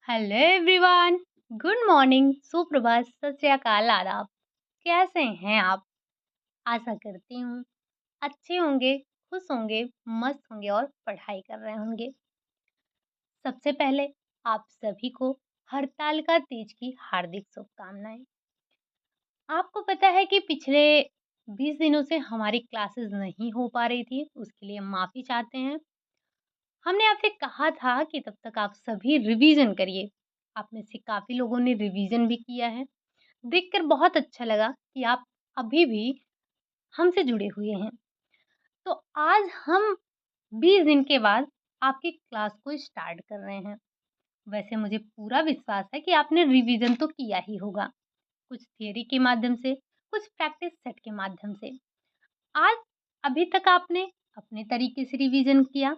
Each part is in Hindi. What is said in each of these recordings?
Hello everyone. गुड मॉर्निंग, सुप्रभात, सत श्री अकाल, आदाब। कैसे हैं आप? आशा करती हूँ अच्छे होंगे, खुश होंगे, मस्त होंगे और पढ़ाई कर रहे होंगे। सबसे पहले आप सभी को हड़ताल तीज की हार्दिक शुभकामनाएं। आपको पता है कि पिछले 20 दिनों से हमारी क्लासेस नहीं हो पा रही थी, उसके लिए माफ़ी चाहते हैं। हमने आपसे कहा था कि तब तक आप सभी रिवीजन करिए। आप में से काफ़ी लोगों ने रिवीजन भी किया है। देखकर बहुत अच्छा लगा कि आप अभी भी हमसे जुड़े हुए हैं। तो आज हम 20 दिन के बाद आपकी क्लास को स्टार्ट कर रहे हैं। वैसे मुझे पूरा विश्वास है कि आपने रिवीजन तो किया ही होगा, कुछ थियरी के माध्यम से, कुछ प्रैक्टिस सेट के माध्यम से। आज अभी तक आपने अपने तरीके से रिवीजन किया।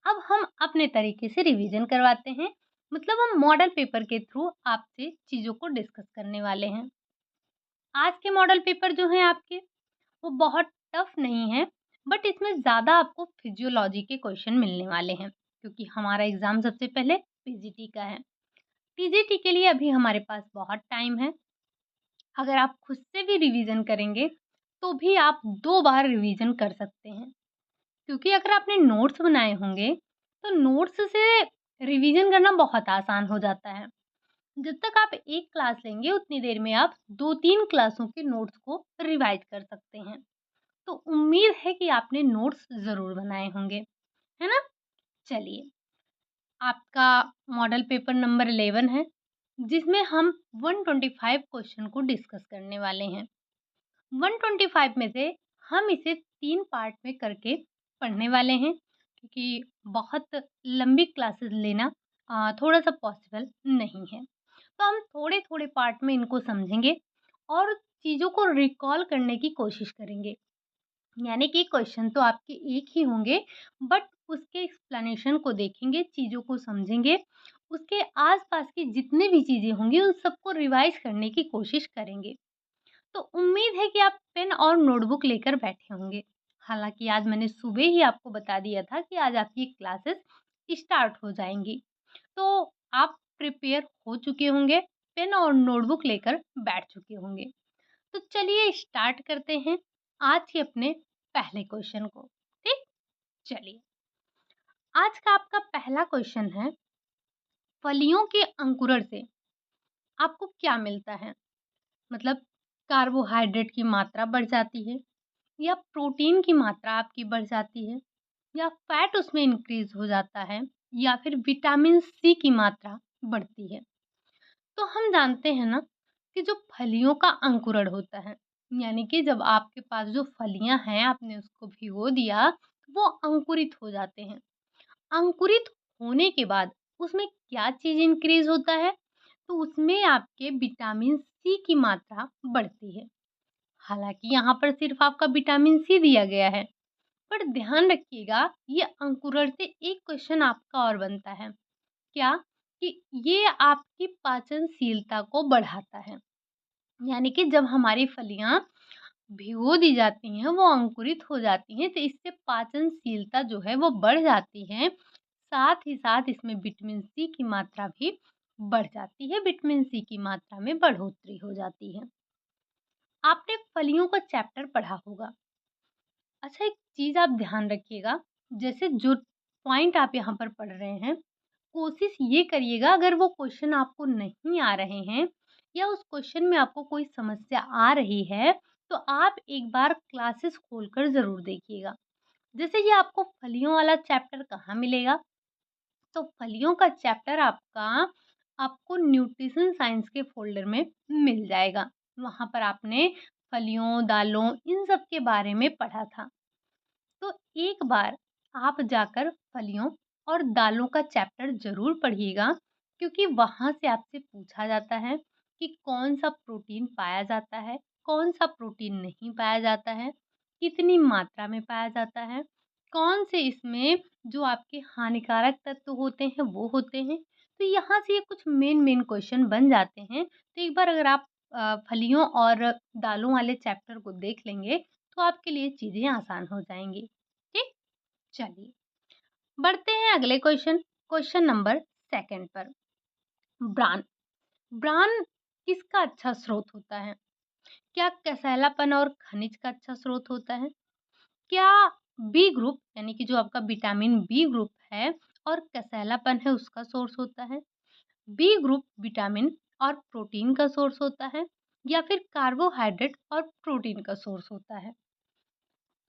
अब हम अपने तरीके से रिवीजन करवाते हैं, मतलब हम मॉडल पेपर के थ्रू आपसे चीज़ों को डिस्कस करने वाले हैं। आज के मॉडल पेपर जो हैं आपके, वो बहुत टफ नहीं है, बट इसमें ज़्यादा आपको फिजियोलॉजी के क्वेश्चन मिलने वाले हैं, क्योंकि हमारा एग्ज़ाम सबसे पहले पीजीटी का है। टीजीटी के लिए अभी हमारे पास बहुत टाइम है। अगर आप खुद से भी रिवीजन करेंगे, तो भी आप 2 बार रिवीजन कर सकते हैं, क्योंकि अगर आपने नोट्स बनाए होंगे, तो नोट्स से रिवीजन करना बहुत आसान हो जाता है। जब तक आप एक क्लास लेंगे, उतनी देर में आप 2-3 क्लासों के नोट्स को रिवाइज़ कर सकते हैं। तो उम्मीद है कि आपने नोट्स ज़रूर बनाए होंगे, है ना? चलिए, आपका मॉडल पेपर नंबर 11 है, जिसमें हम 125 क्वेश्चन को डिस्कस करने वाले हैं। 125 में से हम इसे 3 पार्ट में करके पढ़ने वाले हैं, क्योंकि बहुत लंबी क्लासेस लेना थोड़ा-सा पॉसिबल नहीं है। तो हम थोड़े-थोड़े पार्ट में इनको समझेंगे और चीज़ों को रिकॉल करने की कोशिश करेंगे। यानी कि क्वेश्चन तो आपके एक ही होंगे, बट उसके एक्सप्लेनेशन को देखेंगे, चीज़ों को समझेंगे, उसके आस-पास की जितनी भी चीज़ें होंगी उन सबको रिवाइज़ करने की कोशिश करेंगे। तो उम्मीद है कि आप पेन और नोटबुक लेकर बैठे होंगे। हालाँकि आज मैंने सुबह ही आपको बता दिया था कि आज आपकी क्लासेस स्टार्ट हो जाएँगी। तो आप प्रिपेयर हो चुके होंगे, पेन और नोटबुक लेकर बैठ चुके होंगे। तो चलिए स्टार्ट करते हैं आज के अपने पहले क्वेश्चन को। ठीक? चलिए, आज का आपका पहला क्वेश्चन है, फलियों के अंकुरण से आपको क्या मिलता है? मतलब कार्बोहाइड्रेट की मात्रा बढ़ जाती है, या प्रोटीन की मात्रा आपकी बढ़ जाती है, या फैट उसमें इंक्रीज हो जाता है, या फिर विटामिन सी की मात्रा बढ़ती है। तो हम जानते हैं ना कि जो फलियों का अंकुरण होता है, यानी कि जब आपके पास जो फलियां हैं आपने उसको भिगो दिया, वो अंकुरित हो जाते हैं। अंकुरित होने के बाद उसमें क्या चीज इंक्रीज होता है? तो उसमें आपके विटामिन सी की मात्रा बढ़ती है। हालांकि यहाँ पर सिर्फ आपका विटामिन सी दिया गया है, पर ध्यान रखिएगा, ये अंकुरण से एक क्वेश्चन आपका और बनता है। क्या? कि ये आपकी पाचनशीलता को बढ़ाता है। यानी कि जब हमारी फलियां भिगो दी जाती हैं, वो अंकुरित हो जाती हैं, तो इससे पाचनशीलता जो है वो बढ़ जाती है। साथ ही साथ इसमें विटामिन सी की मात्रा भी बढ़ जाती है, विटामिन सी की मात्रा में बढ़ोतरी हो जाती है। आपने फलियों का चैप्टर पढ़ा होगा। अच्छा, एक चीज़ आप ध्यान रखिएगा, जैसे जो पॉइंट आप यहाँ पर पढ़ रहे हैं, कोशिश ये करिएगा, अगर वो क्वेश्चन आपको नहीं आ रहे हैं या उस क्वेश्चन में आपको कोई समस्या आ रही है, तो आप एक बार क्लासेस खोलकर ज़रूर देखिएगा। जैसे ये आपको फलियों वाला चैप्टर कहाँ मिलेगा? तो फलियों का चैप्टर आपको न्यूट्रिशन साइंस के फ़ोल्डर में मिल जाएगा। वहाँ पर आपने फलियों, दालों इन सब के बारे में पढ़ा था। तो एक बार आप जाकर फलियों और दालों का चैप्टर ज़रूर पढ़िएगा, क्योंकि वहाँ से आपसे पूछा जाता है कि कौन सा प्रोटीन पाया जाता है, कौन सा प्रोटीन नहीं पाया जाता है, कितनी मात्रा में पाया जाता है, कौन से इसमें जो आपके हानिकारक तत्व होते हैं वो होते हैं। तो यहाँ से ये कुछ मेन मेन क्वेश्चन बन जाते हैं। तो एक बार अगर आप फलियों और दालों वाले चैप्टर को देख लेंगे, तो आपके लिए चीज़ें आसान हो जाएँगी। ठीक? चलिए, बढ़ते हैं अगले क्वेश्चन, क्वेश्चन नंबर 2 पर। ब्रान। ब्रान किसका अच्छा स्रोत होता है? क्या कसैलापन और खनिज का अच्छा स्रोत होता है? क्या बी ग्रुप यानी कि जो आपका विटामिन बी ग्रुप है और कसैलापन है उसका सोर्स होता है? बी ग्रुप विटामिन और प्रोटीन का सोर्स होता है या फिर कार्बोहाइड्रेट और प्रोटीन का सोर्स होता है?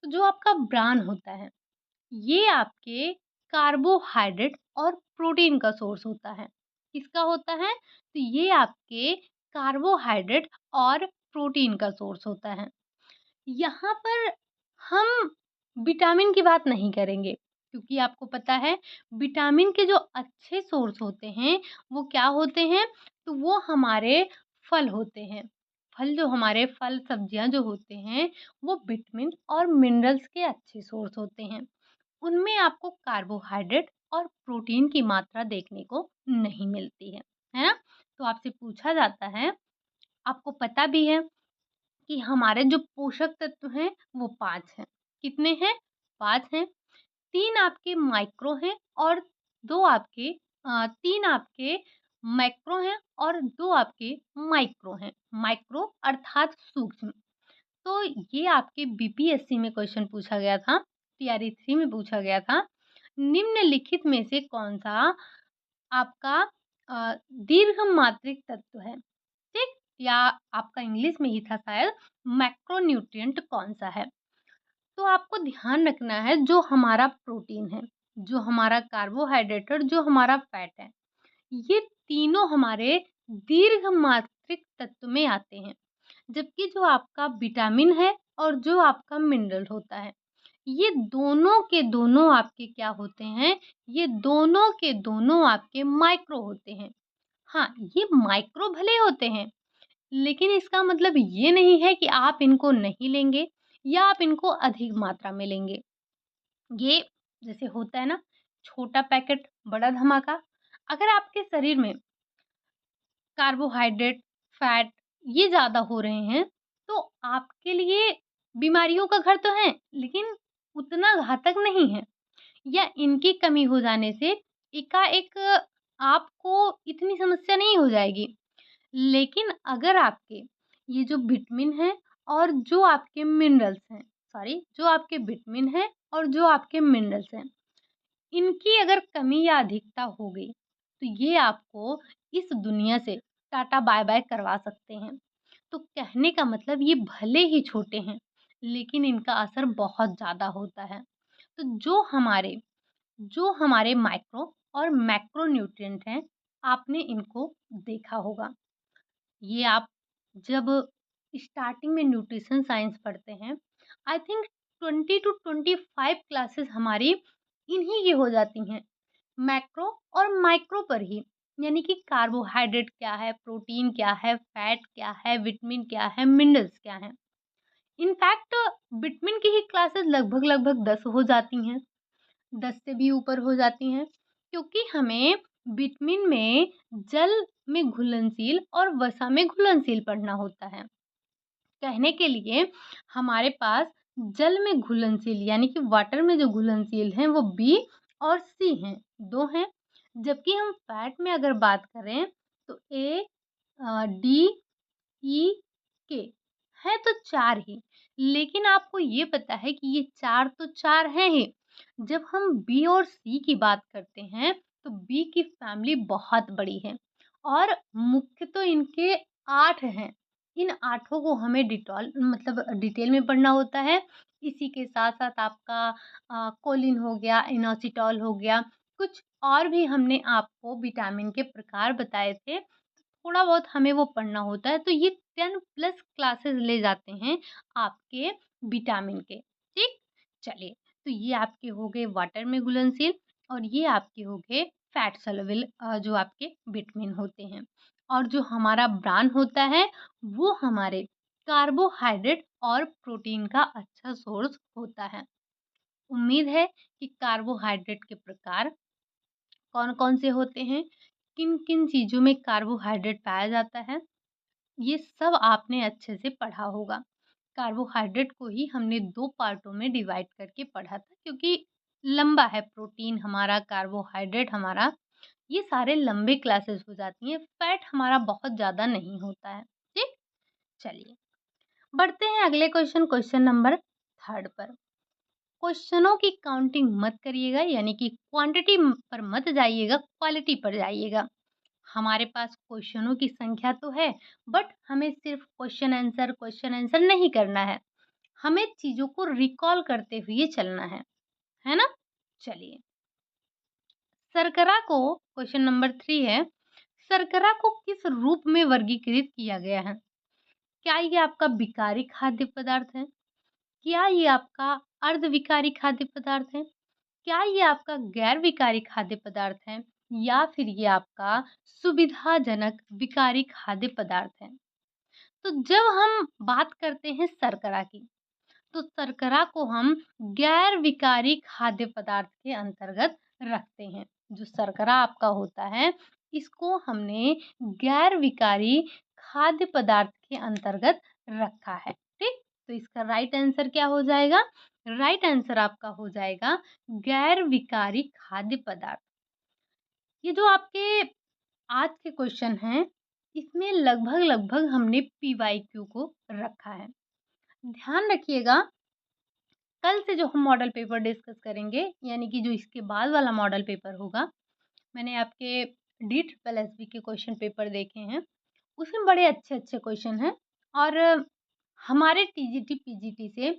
तो जो आपका ब्रान होता है ये आपके कार्बोहाइड्रेट और प्रोटीन का सोर्स होता है। किसका होता है? तो ये आपके कार्बोहाइड्रेट और प्रोटीन का सोर्स होता है। यहाँ पर हम विटामिन की बात नहीं करेंगे क्योंकि आपको पता है विटामिन के जो अच्छे सोर्स होते हैं वो क्या होते हैं? तो वो हमारे फल होते हैं। फल जो हमारे फल सब्जियाँ जो होते हैं वो विटामिन और मिनरल्स के अच्छे सोर्स होते हैं। उनमें आपको कार्बोहाइड्रेट और प्रोटीन की मात्रा देखने को नहीं मिलती है ना? तो आपसे पूछा जाता है, आपको पता भी है कि हमारे जो पोषक तत्व हैं वो 5 हैं। कितने हैं? 5 हैं। 3 आपके माइक्रो हैं और 2 आपके 3 आपके मैक्रो हैं और 2 आपके माइक्रो हैं। माइक्रो अर्थात सूक्ष्म। तो ये आपके बीपीएससी में क्वेश्चन पूछा गया था, टीआरई 3 में पूछा गया था। निम्नलिखित में से कौन-सा आपका दीर्घमात्रिक तत्व है? ठीक? या आपका इंग्लिश में ही था शायद, मैक्रोन्यूट्रिएंट कौन-सा है? तो आपको ध्यान रखना है जो हमारा प्रोटीन है, जो हमारा कार्बोहाइड्रेट और जो हमारा फैट है, ये तीनों हमारे दीर्घमात्रिक तत्व में आते हैं। जबकि जो आपका विटामिन है और जो आपका मिनरल होता है, ये दोनों के दोनों आपके क्या होते हैं? ये दोनों के दोनों आपके माइक्रो होते हैं। हाँ, ये माइक्रो भले होते हैं, लेकिन इसका मतलब ये नहीं है कि आप इनको नहीं लेंगे या आप इनको अधिक मात्रा में लेंगे। ये जैसे होता है ना, छोटा पैकेट बड़ा धमाका। अगर आपके शरीर में कार्बोहाइड्रेट, फैट ये ज़्यादा हो रहे हैं, तो आपके लिए बीमारियों का घर तो है, लेकिन उतना घातक नहीं है। या इनकी कमी हो जाने से एकाएक आपको इतनी समस्या नहीं हो जाएगी। लेकिन अगर आपके ये जो विटामिन है और जो आपके मिनरल्स हैं, सॉरी जो आपके विटामिन है और जो आपके मिनरल्स हैं, इनकी अगर कमी या अधिकता हो गई, तो ये आपको इस दुनिया से टाटा बाय-बाय करवा सकते हैं। तो कहने का मतलब ये भले ही छोटे हैं, लेकिन इनका असर बहुत ज़्यादा होता है। तो जो हमारे माइक्रो और मैक्रो न्यूट्रिएंट हैं, आपने इनको देखा होगा। ये आप जब स्टार्टिंग में न्यूट्रिशन साइंस पढ़ते हैं, आई थिंक 20 टू 25 क्लासेस हमारी इन्हीं की हो जाती हैं, मैक्रो और माइक्रो पर ही। यानी कि कार्बोहाइड्रेट क्या है, प्रोटीन क्या है, फैट क्या है, विटामिन क्या है, मिनरल्स क्या हैं। इनफैक्ट विटामिन की ही क्लासेस लगभग-लगभग 10 हो जाती हैं। 10 से भी ऊपर हो जाती हैं क्योंकि हमें विटामिन में जल में घुलनशील और वसा में घुलनशील पढ़ना होता है। कहने के लिए हमारे पास जल में घुलनशील यानी कि वाटर में जो घुलनशील हैं वो बी और सी हैं, 2 हैं। जबकि हम फैट में अगर बात करें तो ए, डी, ई, के है तो 4 ही। लेकिन आपको ये पता है कि ये 4 तो 4 हैं ही। जब हम बी और सी की बात करते हैं तो बी की फैमिली बहुत बड़ी है और मुख्य तो इनके 8 हैं। इन 8 को हमें डिटेल में पढ़ना होता है। इसी के साथ-साथ आपका कोलिन हो गया, इनोसिटॉल हो गया, कुछ और भी हमने आपको विटामिन के प्रकार बताए थे। थोड़ा बहुत हमें वो पढ़ना होता है, तो ये 10 प्लस क्लासेस ले जाते हैं आपके विटामिन के, ठीक? चलिए, तो ये आपके हो गए वाटर में घुलनशील और ये आपके हो गए फैट सोल्यूबल जो आपके विटामिन होते हैं। और जो हमारा ब्रान होता है, वो हमारे कार्बोहाइड्रेट और प्रोटीन का अच्छा सोर्स होता है। उम्मीद है कि कार्बोहाइड्रेट के प्रकार कौन-कौन से होते हैं, किन-किन चीज़ों में कार्बोहाइड्रेट पाया जाता है, ये सब आपने अच्छे से पढ़ा होगा। कार्बोहाइड्रेट को ही हमने 2 पार्टों में डिवाइड करके पढ़ा था क्योंकि लंबा है प्रोटीन हमारा, कार्बोहाइड्रेट हमारा। ये सारे लंबे क्लासेस हो जाती हैं, फैट हमारा बहुत ज़्यादा नहीं होता है। ठीक? चलिए, बढ़ते हैं अगले क्वेश्चन नंबर 3 पर। क्वेश्चनों की काउंटिंग मत करिएगा, यानी कि क्वांटिटी पर मत जाइएगा, क्वालिटी पर जाइएगा। हमारे पास क्वेश्चनों की संख्या तो है, बट हमें सिर्फ क्वेश्चन आंसर नहीं करना है। हमें चीज़ों को रिकॉल करते हुए चलना है ना? चलिए, शर्करा को क्वेश्चन नंबर 3 है, शर्करा को किस रूप में वर्गीकृत किया गया है? क्या ये आपका विकारी खाद्य पदार्थ है? क्या ये आपका अर्धविकारी खाद्य पदार्थ है? क्या ये आपका गैर विकारी खाद्य पदार्थ है? या फिर ये आपका सुविधाजनक विकारी खाद्य पदार्थ है? तो जब हम बात करते हैं शर्करा की, तो शर्करा को हम गैर विकारी खाद्य पदार्थ के अंतर्गत रखते हैं। जो शर्करा आपका होता है, इसको हमने गैर विकारी खाद्य पदार्थ के अंतर्गत रखा है। ठीक? तो इसका राइट आंसर क्या हो जाएगा? राइट आंसर आपका हो जाएगा गैर विकारी खाद्य पदार्थ। ये जो आपके आज के क्वेश्चन हैं, इसमें लगभग हमने पीवाईक्यू को रखा है। ध्यान रखिएगा, कल से जो हम मॉडल पेपर डिस्कस करेंगे, यानी कि जो इसके बाद वाला मॉडल पेपर होगा, मैंने आपके डी ट्रिपल एस बी के क्वेश्चन पेपर देखे हैं, उसमें बड़े अच्छे क्वेश्चन हैं और हमारे टीजीटी पीजीटी से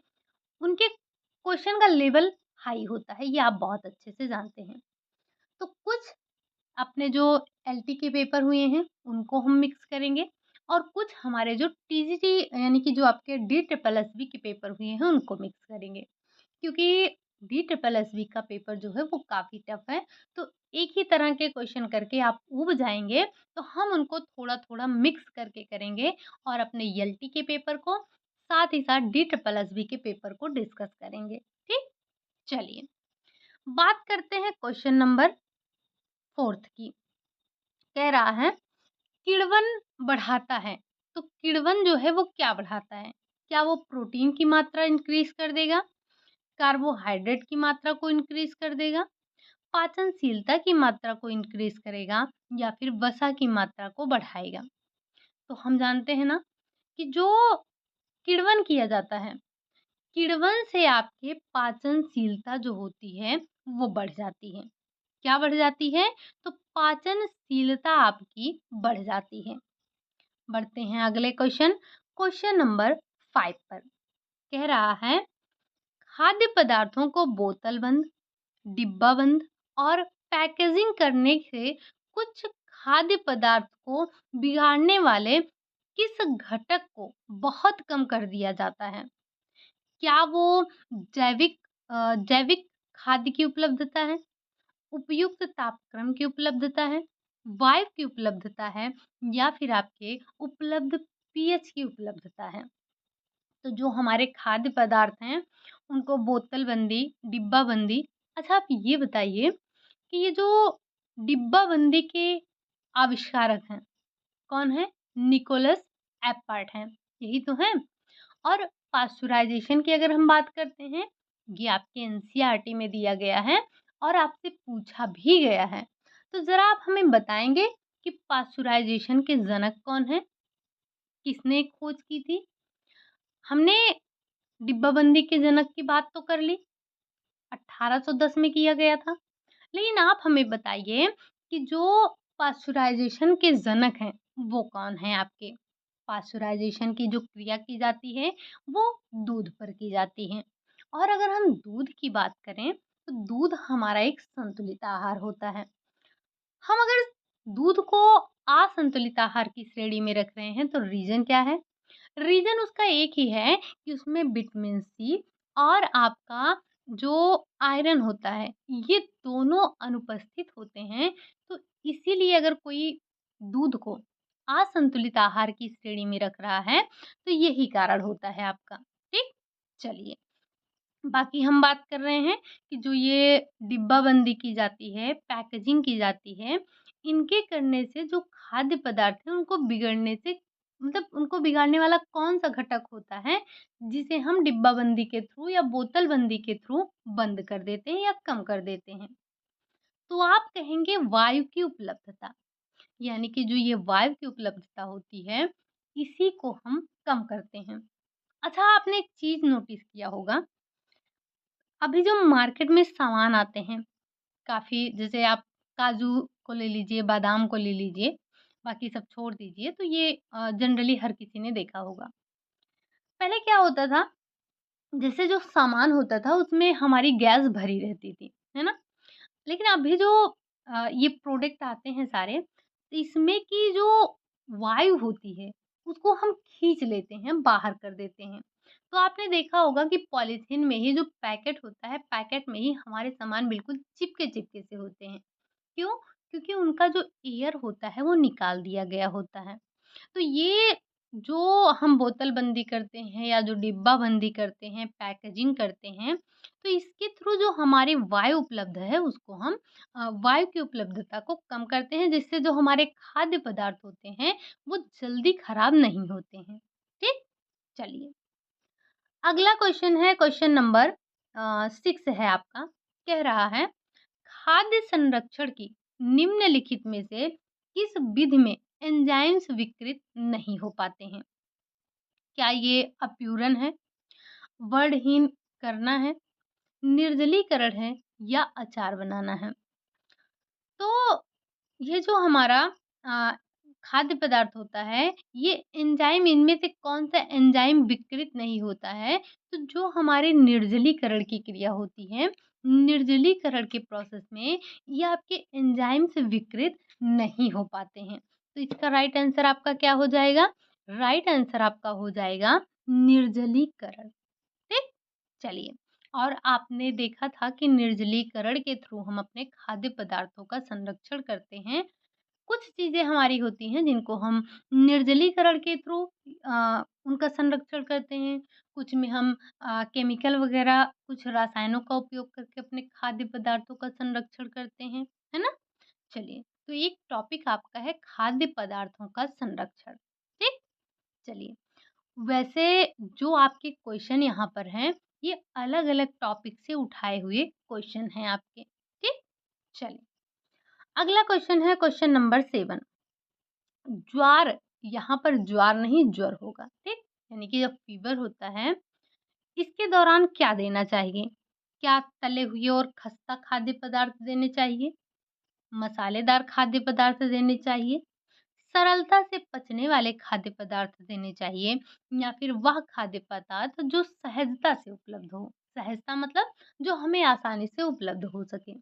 उनके क्वेश्चन का लेवल हाई होता है, ये आप बहुत अच्छे से जानते हैं। तो कुछ अपने जो एलटी के पेपर हुए हैं, उनको हम मिक्स करेंगे और कुछ हमारे जो टीजीटी यानी कि जो आपके डी ट्रिपल एस बी के पेपर हुए हैं, उनको मिक्स करेंगे। क्योंकि डी ट्रिपल एसबी का पेपर जो है वो काफ़ी टफ है, तो एक ही तरह के क्वेश्चन करके आप ऊब जाएँगे, तो हम उनको थोड़ा-थोड़ा मिक्स करके करेंगे और अपने एलटी के पेपर को, साथ ही साथ डी ट्रिपल एसबी के पेपर को डिस्कस करेंगे। ठीक? चलिए, बात करते हैं क्वेश्चन नंबर 4 की। कह रहा है, किण्वन बढ़ाता है, तो किण्वन जो है वो क्या बढ़ाता है? क्या वो प्रोटीन की मात्रा इंक्रीज़ कर देगा? कार्बोहाइड्रेट की मात्रा को इंक्रीज कर देगा, पाचनशीलता की मात्रा को इंक्रीज करेगा या फिर वसा की मात्रा को बढ़ाएगा? तो हम जानते हैं ना कि जो किण्वन किया जाता है, किण्वन से आपके पाचनशीलता जो होती है वो बढ़ जाती है। क्या बढ़ जाती है? तो पाचनशीलता आपकी बढ़ जाती है। बढ़ते हैं अगले क्वेश्चन नंबर 5 पर। कह रहा है, खाद्य पदार्थों को बोतल बंद, डिब्बा बंद और पैकेजिंग करने से कुछ खाद्य पदार्थ को बिगाड़ने वाले किस घटक को बहुत कम कर दिया जाता है? क्या वो जैविक खाद्य की उपलब्धता है, उपयुक्त तापक्रम की उपलब्धता है, वायु की उपलब्धता है या फिर आपके उपलब्ध पीएच की उपलब्धता है? तो जो हमारे खाद्य पदार्थ हैं, उनको बोतल बंदी, डिब्बा बंदी। अच्छा, आप ये बताइए कि ये जो डिब्बा बंदी के आविष्कारक हैं, कौन है? निकोलस एप्पार्ट हैं, यही तो हैं। और पाश्चराइज़ेशन की अगर हम बात करते हैं, ये आपके एनसीईआरटी में दिया गया है और आपसे पूछा भी गया है। तो ज़रा आप हमें बताएँगे कि पाश्चराइज़ेशन के जनक कौन हैं? किसने खोज की थी? हमने डिब्बाबंदी के जनक की बात तो कर ली, 1810 में किया गया था। लेकिन आप हमें बताइए कि जो पाश्चराइज़ेशन के जनक हैं, वो कौन हैं आपके? पाश्चराइज़ेशन की जो क्रिया की जाती है, वो दूध पर की जाती है। और अगर हम दूध की बात करें, तो दूध हमारा एक संतुलित आहार होता है। हम अगर दूध को असंतुलित आहार की श्रेणी में रख रहे हैं, तो रीज़न क्या है? रीज़न उसका एक ही है कि उसमें विटामिन सी और आपका जो आयरन होता है, ये दोनों अनुपस्थित होते हैं। तो इसीलिए अगर कोई दूध को असंतुलित आहार की श्रेणी में रख रहा है, तो यही कारण होता है आपका। ठीक? चलिए, बाकी हम बात कर रहे हैं कि जो ये डिब्बाबंदी की जाती है, पैकेजिंग की जाती है, इनके करने से जो खाद्य पदार्थ हैं, उनको बिगड़ने से मतलब उनको बिगाड़ने वाला कौन-सा घटक होता है, जिसे हम डिब्बाबंदी के थ्रू या बोतल बंदी के थ्रू बंद कर देते हैं या कम कर देते हैं? तो आप कहेंगे वायु की उपलब्धता, यानी कि जो ये वायु की उपलब्धता होती है, इसी को हम कम करते हैं। अच्छा, आपने एक चीज़ नोटिस किया होगा, अभी जो मार्केट में सामान आते हैं, काफ़ी जैसे आप काजू को ले लीजिए, बादाम को ले लीजिए, बाकी सब छोड़ दीजिए, तो ये जनरली हर किसी ने देखा होगा। पहले क्या होता था, जैसे जो सामान होता था उसमें हमारी गैस भरी रहती थी, है ना? लेकिन अभी जो ये प्रोडक्ट आते हैं सारे, तो इसमें की जो वायु होती है, उसको हम खींच लेते हैं, बाहर कर देते हैं। तो आपने देखा होगा कि पॉलीथीन में ही जो पैकेट होता है, पैकेट में ही हमारे सामान बिल्कुल चिपके-चिपके से होते हैं। क्यों? क्योंकि उनका जो एयर होता है, वो निकाल दिया गया होता है। तो ये जो हम बोतल बंदी करते हैं या जो डिब्बा बंदी करते हैं, पैकेजिंग करते हैं, तो इसके थ्रू जो हमारी वायु उपलब्ध है उसको हम वायु की उपलब्धता को कम करते हैं, जिससे जो हमारे खाद्य पदार्थ होते हैं, वो जल्दी खराब नहीं होते हैं। ठीक? चलिए, अगला क्वेश्चन है, क्वेश्चन नंबर 6 है आपका। कह रहा है, खाद्य संरक्षण की निम्नलिखित में से किस विधि में एंजाइम्स विकृत नहीं हो पाते हैं? क्या ये अपूरण है, वर्णहीन करना है, निर्जलीकरण है या अचार बनाना है? तो ये जो हमारा अ, खाद्य पदार्थ होता है, ये एंजाइम, इनमें से कौन-सा एंजाइम विकृत नहीं होता है? तो जो हमारे निर्जलीकरण की क्रिया होती है, निर्जलीकरण के प्रोसेस में ये आपके एंजाइम से विकृत नहीं हो पाते हैं। तो इसका राइट आंसर आपका क्या हो जाएगा? राइट आंसर आपका हो जाएगा निर्जलीकरण। ठीक? चलिए, और आपने देखा था कि निर्जलीकरण के थ्रू हम अपने खाद्य पदार्थों का संरक्षण करते हैं। कुछ चीज़ें हमारी होती हैं जिनको हम निर्जलीकरण के थ्रू उनका संरक्षण करते हैं। कुछ में हम केमिकल वगैरह, कुछ रसायनों का उपयोग करके अपने खाद्य पदार्थों का संरक्षण करते हैं, है ना? चलिए, तो एक टॉपिक आपका है खाद्य पदार्थों का संरक्षण। ठीक? चलिए, वैसे जो आपके क्वेश्चन यहाँ पर हैं, ये अलग-अलग टॉपिक से उठाए हुए क्वेश्चन हैं आपके। ठीक? चलिए, अगला क्वेश्चन है, क्वेश्चन नंबर 7। ज्वार, यहाँ पर ज्वार नहीं ज्वर होगा, ठीक? यानी कि जब फ़ीवर होता है, इसके दौरान क्या देना चाहिए? क्या तले हुए और खस्ता खाद्य पदार्थ देने चाहिए? मसालेदार खाद्य पदार्थ देने चाहिए? सरलता से पचने वाले खाद्य पदार्थ देने चाहिए, या फिर वह खाद्य पदार्थ जो सहजता से उपलब्ध हो? सहजता मतलब जो हमें आसानी से उपलब्ध हो सके।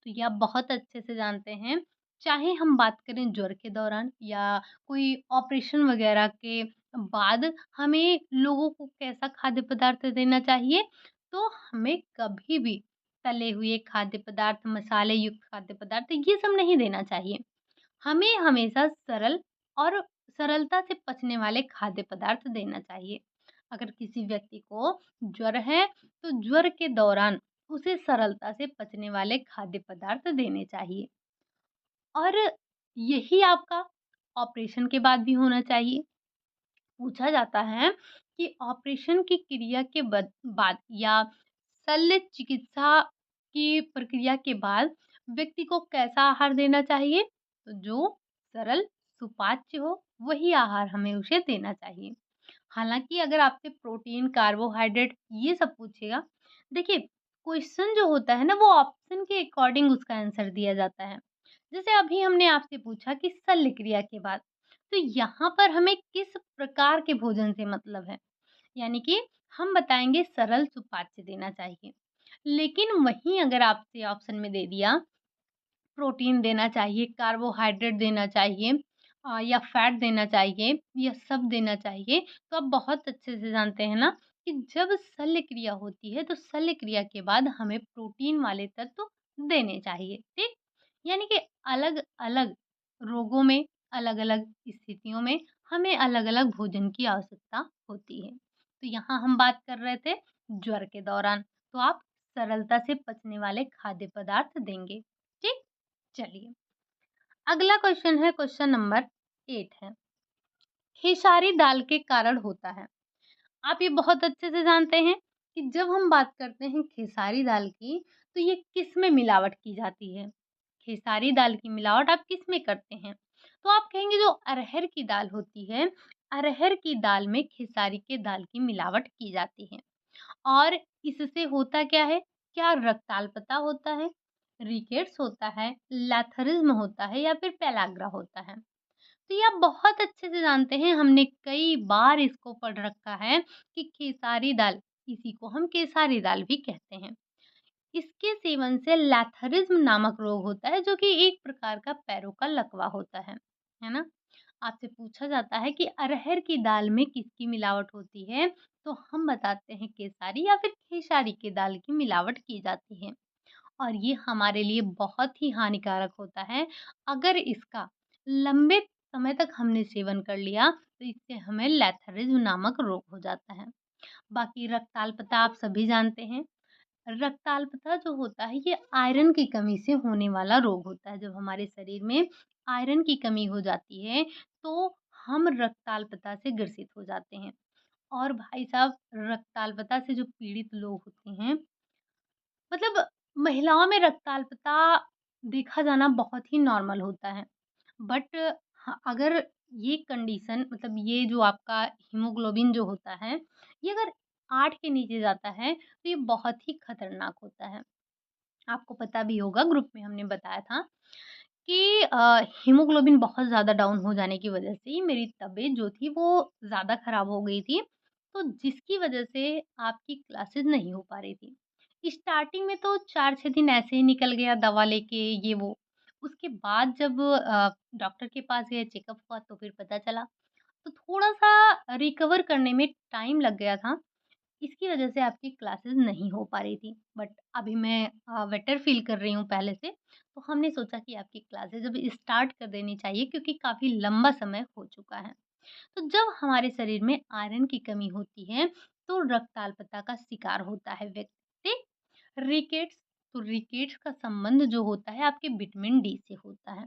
तो ये आप बहुत अच्छे से जानते हैं। चाहे हम बात करें ज्वर के दौरान या कोई ऑपरेशन वगैरह के बाद हमें लोगों को कैसा खाद्य पदार्थ देना चाहिए, तो हमें कभी भी तले हुए खाद्य पदार्थ, मसाले युक्त खाद्य पदार्थ ये सब नहीं देना चाहिए। हमें हमेशा सरल और सरलता से पचने वाले खाद्य पदार्थ देना चाहिए। अगर किसी व्यक्ति को ज्वर है, तो ज्वर के दौरान उसे सरलता से पचने वाले खाद्य पदार्थ देने चाहिए। और यही आपका ऑपरेशन के बाद भी होना चाहिए। पूछा जाता है कि ऑपरेशन की क्रिया के बाद या शल्य चिकित्सा की प्रक्रिया के बाद व्यक्ति को कैसा आहार देना चाहिए? तो जो सरल, सुपाच्य हो, वही आहार हमें उसे देना चाहिए। हालाँकि अगर आपसे प्रोटीन, कार्बोहाइड्रेट ये सब पूछेगा, देखिए क्वेश्चन जो होता है ना, वो ऑप्शन के अकॉर्डिंग उसका आंसर दिया जाता है। जैसे अभी हमने आपसे पूछा कि शल्य क्रिया के बाद, तो यहाँ पर हमें किस प्रकार के भोजन से मतलब है? यानी कि हम बताएँगे सरल सुपाच्य देना चाहिए। लेकिन वहीं अगर आपसे ऑप्शन में दे दिया प्रोटीन देना चाहिए, कार्बोहाइड्रेट देना चाहिए या फैट देना चाहिए, या सब देना चाहिए। तो आप बहुत अच्छे से जानते हैं ना कि जब शल्य क्रिया होती है, तो शल्य क्रिया के बाद हमें प्रोटीन वाले तत्व देने चाहिए, ठीक? यानी कि अलग-अलग रोगों में, अलग-अलग स्थितियों में हमें अलग-अलग भोजन की आवश्यकता होती है। तो यहाँ हम बात कर रहे थे ज्वर के दौरान, तो आप सरलता से पचने वाले खाद्य पदार्थ देंगे, ठीक? चलिए, अगला क्वेश्चन है, क्वेश्चन नंबर 8 है। खेसारी दाल के कारण होता है। आप ये बहुत अच्छे से जानते हैं कि जब हम बात करते हैं खेसारी दाल की, तो ये किसमें मिलावट की जाती है? खेसारी दाल की मिलावट आप किसमें करते हैं? तो आप कहेंगे जो अरहर की दाल होती है, अरहर की दाल में खेसारी के दाल की मिलावट की जाती है। और इससे होता क्या है? क्या रक्ताल्पता होता है, रिकेट्स होता है, लैथरिज्म होता है या फिर पेलाग्रा होता है? तो ये आप बहुत अच्छे से जानते हैं, हमने कई बार इसको पढ़ रखा है कि खेसारी दाल, इसी को हम केसारी दाल भी कहते हैं। इसके सेवन से लैथरिज्म नामक रोग होता है जो कि एक प्रकार का पैरों का लकवा होता है ना? आपसे पूछा जाता है कि अरहर की दाल में किसकी मिलावट होती है? तो हम बताते हैं केसारी या फिर खेसारी की दाल की मिलावट की जाती है। और ये हमारे लिए बहुत ही हानिकारक होता है। अगर इसका लंबे समय तक हमने सेवन कर लिया, तो इससे हमें लैथरिज्म नामक रोग हो जाता है। बाकी रक्ताल्पता आप सभी जानते हैं। रक्ताल्पता जो होता है ये आयरन की कमी से होने वाला रोग होता है। जब हमारे शरीर में आयरन की कमी हो जाती है, तो हम रक्ताल्पता से ग्रसित हो जाते हैं। और भाई साहब, रक्ताल्पता से जो पीड़ित लोग होते हैं, मतलब महिलाओं में रक्ताल्पता देखा जाना बहुत ही नॉर्मल होता है। बट अगर ये कंडीशन, मतलब ये जो आपका हीमोग्लोबिन जो होता है, ये अगर 8 के नीचे जाता है, तो ये बहुत ही खतरनाक होता है। आपको पता भी होगा, ग्रुप में हमने बताया था कि हीमोग्लोबिन बहुत ज़्यादा डाउन हो जाने की वज़ह से मेरी तबीयत जो थी वो ज़्यादा ख़राब हो गई थी। तो जिसकी वज़ह से आपकी क्लासेस नहीं हो पा रही थी। स्टार्टिंग में तो 4-6 दिन ऐसे ही निकल गया दवा लेके ये वो। उसके बाद जब डॉक्टर के पास गए, चेकअप हुआ, तो फिर पता चला। तो थोड़ा-सा रिकवर करने में टाइम लग गया था। इसकी वजह से आपकी क्लासेस नहीं हो पा रही थी। बट अभी मैं बेटर फ़ील कर रही हूँ पहले से, तो हमने सोचा कि आपकी क्लासेस अब स्टार्ट कर देनी चाहिए क्योंकि काफ़ी लंबा समय हो चुका है। तो जब हमारे शरीर में आयरन की कमी होती है, तो रक्ताल्पता का शिकार होता है व्यक्ति। रिकेट्स, तो रिकेट्स का संबंध जो होता है आपके विटामिन डी से होता है।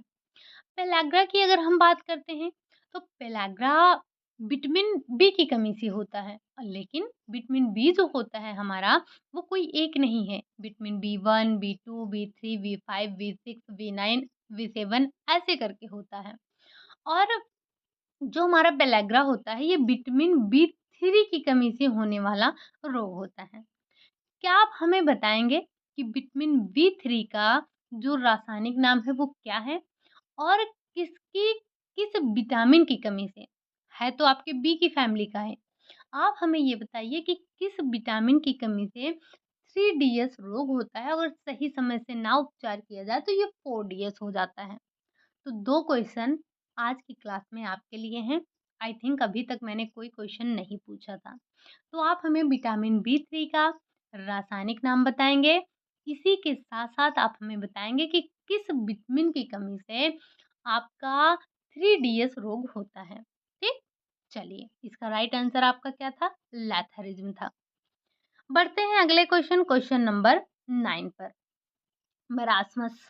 पेलाग्रा की अगर हम बात करते हैं, तो पेलाग्रा विटामिन बी की कमी से होता है। लेकिन विटामिन बी जो होता है हमारा, वो कोई एक नहीं है। Vitamin B 1, B 2, B 3, B 5, B 6, B 9, B 7 ऐसे करके होता है। और जो हमारा पेलाग्रा होता है, ये विटामिन बी 3 की कमी से होने वाला रोग होता है। क्या आप हमें बताएंगे कि विटामिन बी 3 का जो रासायनिक नाम है वो क्या है? और किसकी किस विटामिन की कमी से? है तो आपके बी की फैमिली का है। आप हमें ये बताइए कि किस विटामिन की कमी से 3DS रोग होता है, अगर सही समय से ना उपचार किया जाए तो ये 4DS हो जाता है। तो 2 क्वेश्चन आज की क्लास में आपके लिए हैं। आई थिंक अभी तक मैंने कोई क्वेश्चन नहीं पूछा था। तो आप हमें विटामिन बी 3 का रासायनिक नाम बताएँगे। इसी के साथ-साथ आप हमें बताएँगे कि किस विटामिन की कमी से आपका 3DS रोग होता है। ठीक? चलिए, इसका राइट आंसर आपका क्या था? लैथरिज्म था। बढ़ते हैं अगले क्वेश्चन, क्वेश्चन नंबर 9 पर। मेरास्मस।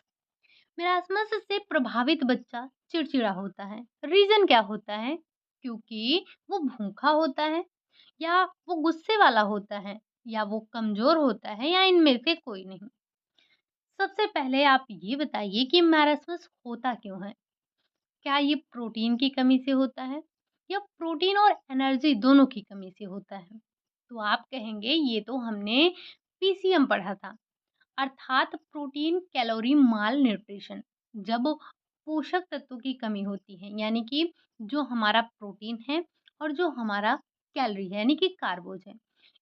मेरास्मस से प्रभावित बच्चा चिड़चिड़ा होता है। रीज़न क्या होता है? क्योंकि वो भूखा होता है, या वो गुस्से वाला होता है, या वो कमज़ोर होता है, या इनमें से कोई नहीं? सबसे पहले आप ये बताइए कि मैरास्मस होता क्यों है? क्या ये प्रोटीन की कमी से होता है, या प्रोटीन और एनर्जी दोनों की कमी से होता है? तो आप कहेंगे ये तो हमने पीसीएम पढ़ा था, अर्थात प्रोटीन कैलोरी माल न्यूट्रिशन। जब पोषक तत्वों की कमी होती है, यानी कि जो हमारा प्रोटीन है और जो हमारा कैलोरी है, यानी कि कार्बोज है,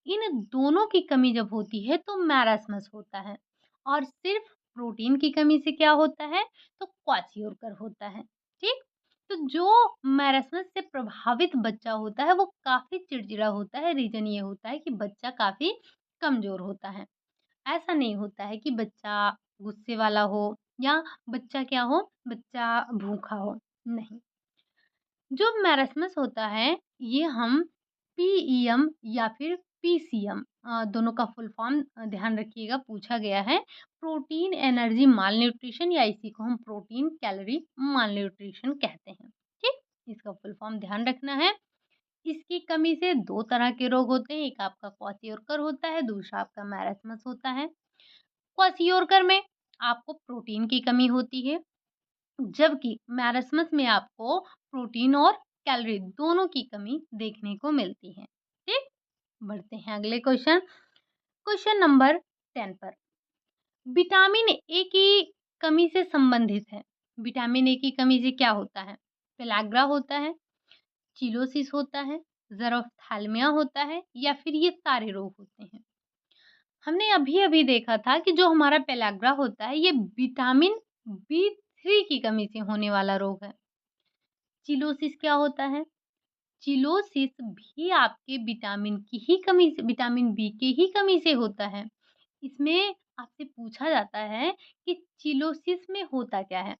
इन दोनों की कमी जब होती है तो मैरास्मस होता है। और सिर्फ प्रोटीन की कमी से क्या होता है? तो क्वाशियोरकर होता है। ठीक? तो जो मैरास्मस से प्रभावित बच्चा होता है वो काफी चिड़चिड़ा होता है। रीजन ये होता है कि बच्चा काफी कमजोर होता है। ऐसा नहीं होता है कि बच्चा गुस्से वाला हो, या बच्चा क्या हो, बच्चा भूखा हो, नहीं। जो मैरास्मस होता है, ये हम पीईएम या फिर पीसीएम, दोनों का फुल फॉर्म ध्यान रखिएगा, पूछा गया है। प्रोटीन एनर्जी माल न्यूट्रिशन, या इसी को हम प्रोटीन कैलोरी माल न्यूट्रिशन कहते हैं। ठीक? इसका फुल फॉर्म ध्यान रखना है। इसकी कमी से 2 तरह के रोग होते हैं, एक आपका क्वाशियोरकर होता है, दूसरा आपका मैरस्मस होता है। क्वाशियोरकर में आपको प्रोटीन की कमी होती है, जबकि मैरस्मस में आपको प्रोटीन और कैलोरी दोनों की कमी देखने को मिलती है। ठीक? बढ़ते हैं अगले क्वेश्चन, क्वेश्चन नंबर 10 पर। विटामिन ए की कमी से संबंधित है। विटामिन ए की कमी से क्या होता है? पेलाग्रा होता है, चिलोसिस होता है, ज़ेरोफ्थैल्मिया होता है या फिर ये सारे रोग होते हैं? हमने अभी-अभी देखा था कि जो हमारा पेलाग्रा होता है ये विटामिन बी3 की कमी से होने वाला रोग है। चिलोसिस क्या होता है? चिलोसिस भी आपके विटामिन की ही कमी से, विटामिन बी की ही कमी से होता है। इसमें आपसे पूछा जाता है कि चिलोसिस में होता क्या है?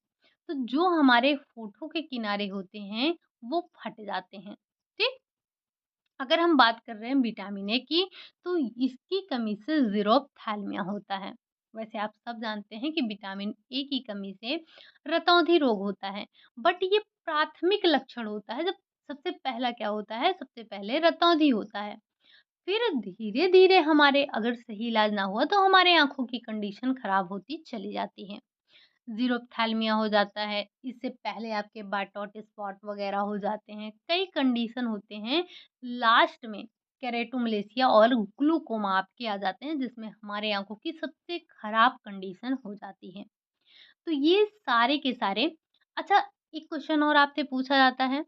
तो जो हमारे होठों के किनारे होते हैं, वो फट जाते हैं। ठीक? अगर हम बात कर रहे हैं विटामिन ए की, तो इसकी कमी से ज़ीरोफ्थैल्मिया होता है। वैसे आप सब जानते हैं कि विटामिन ए की कमी से रतौंधी रोग होता है, बट ये प्राथमिक लक्षण होता है। जब सबसे पहला क्या होता है? सबसे पहले रतौंधी होता है। फिर धीरे-धीरे हमारे अगर सही इलाज ना हुआ तो हमारे आँखों की कंडीशन खराब होती चली जाती है। ज़ीरोफ्थैल्मिया हो जाता है, इससे पहले आपके बायटॉट स्पॉट वगैरह हो जाते हैं, कई कंडीशन होते हैं। लास्ट में केरेटोमलेशिया और ग्लूकोमा आपके आ जाते हैं, जिसमें हमारे आँखों की सबसे खराब कंडीशन हो जाती है। तो ये सारे के सारे। अच्छा, एक क्वेश्चन और आपसे पूछा जाता है,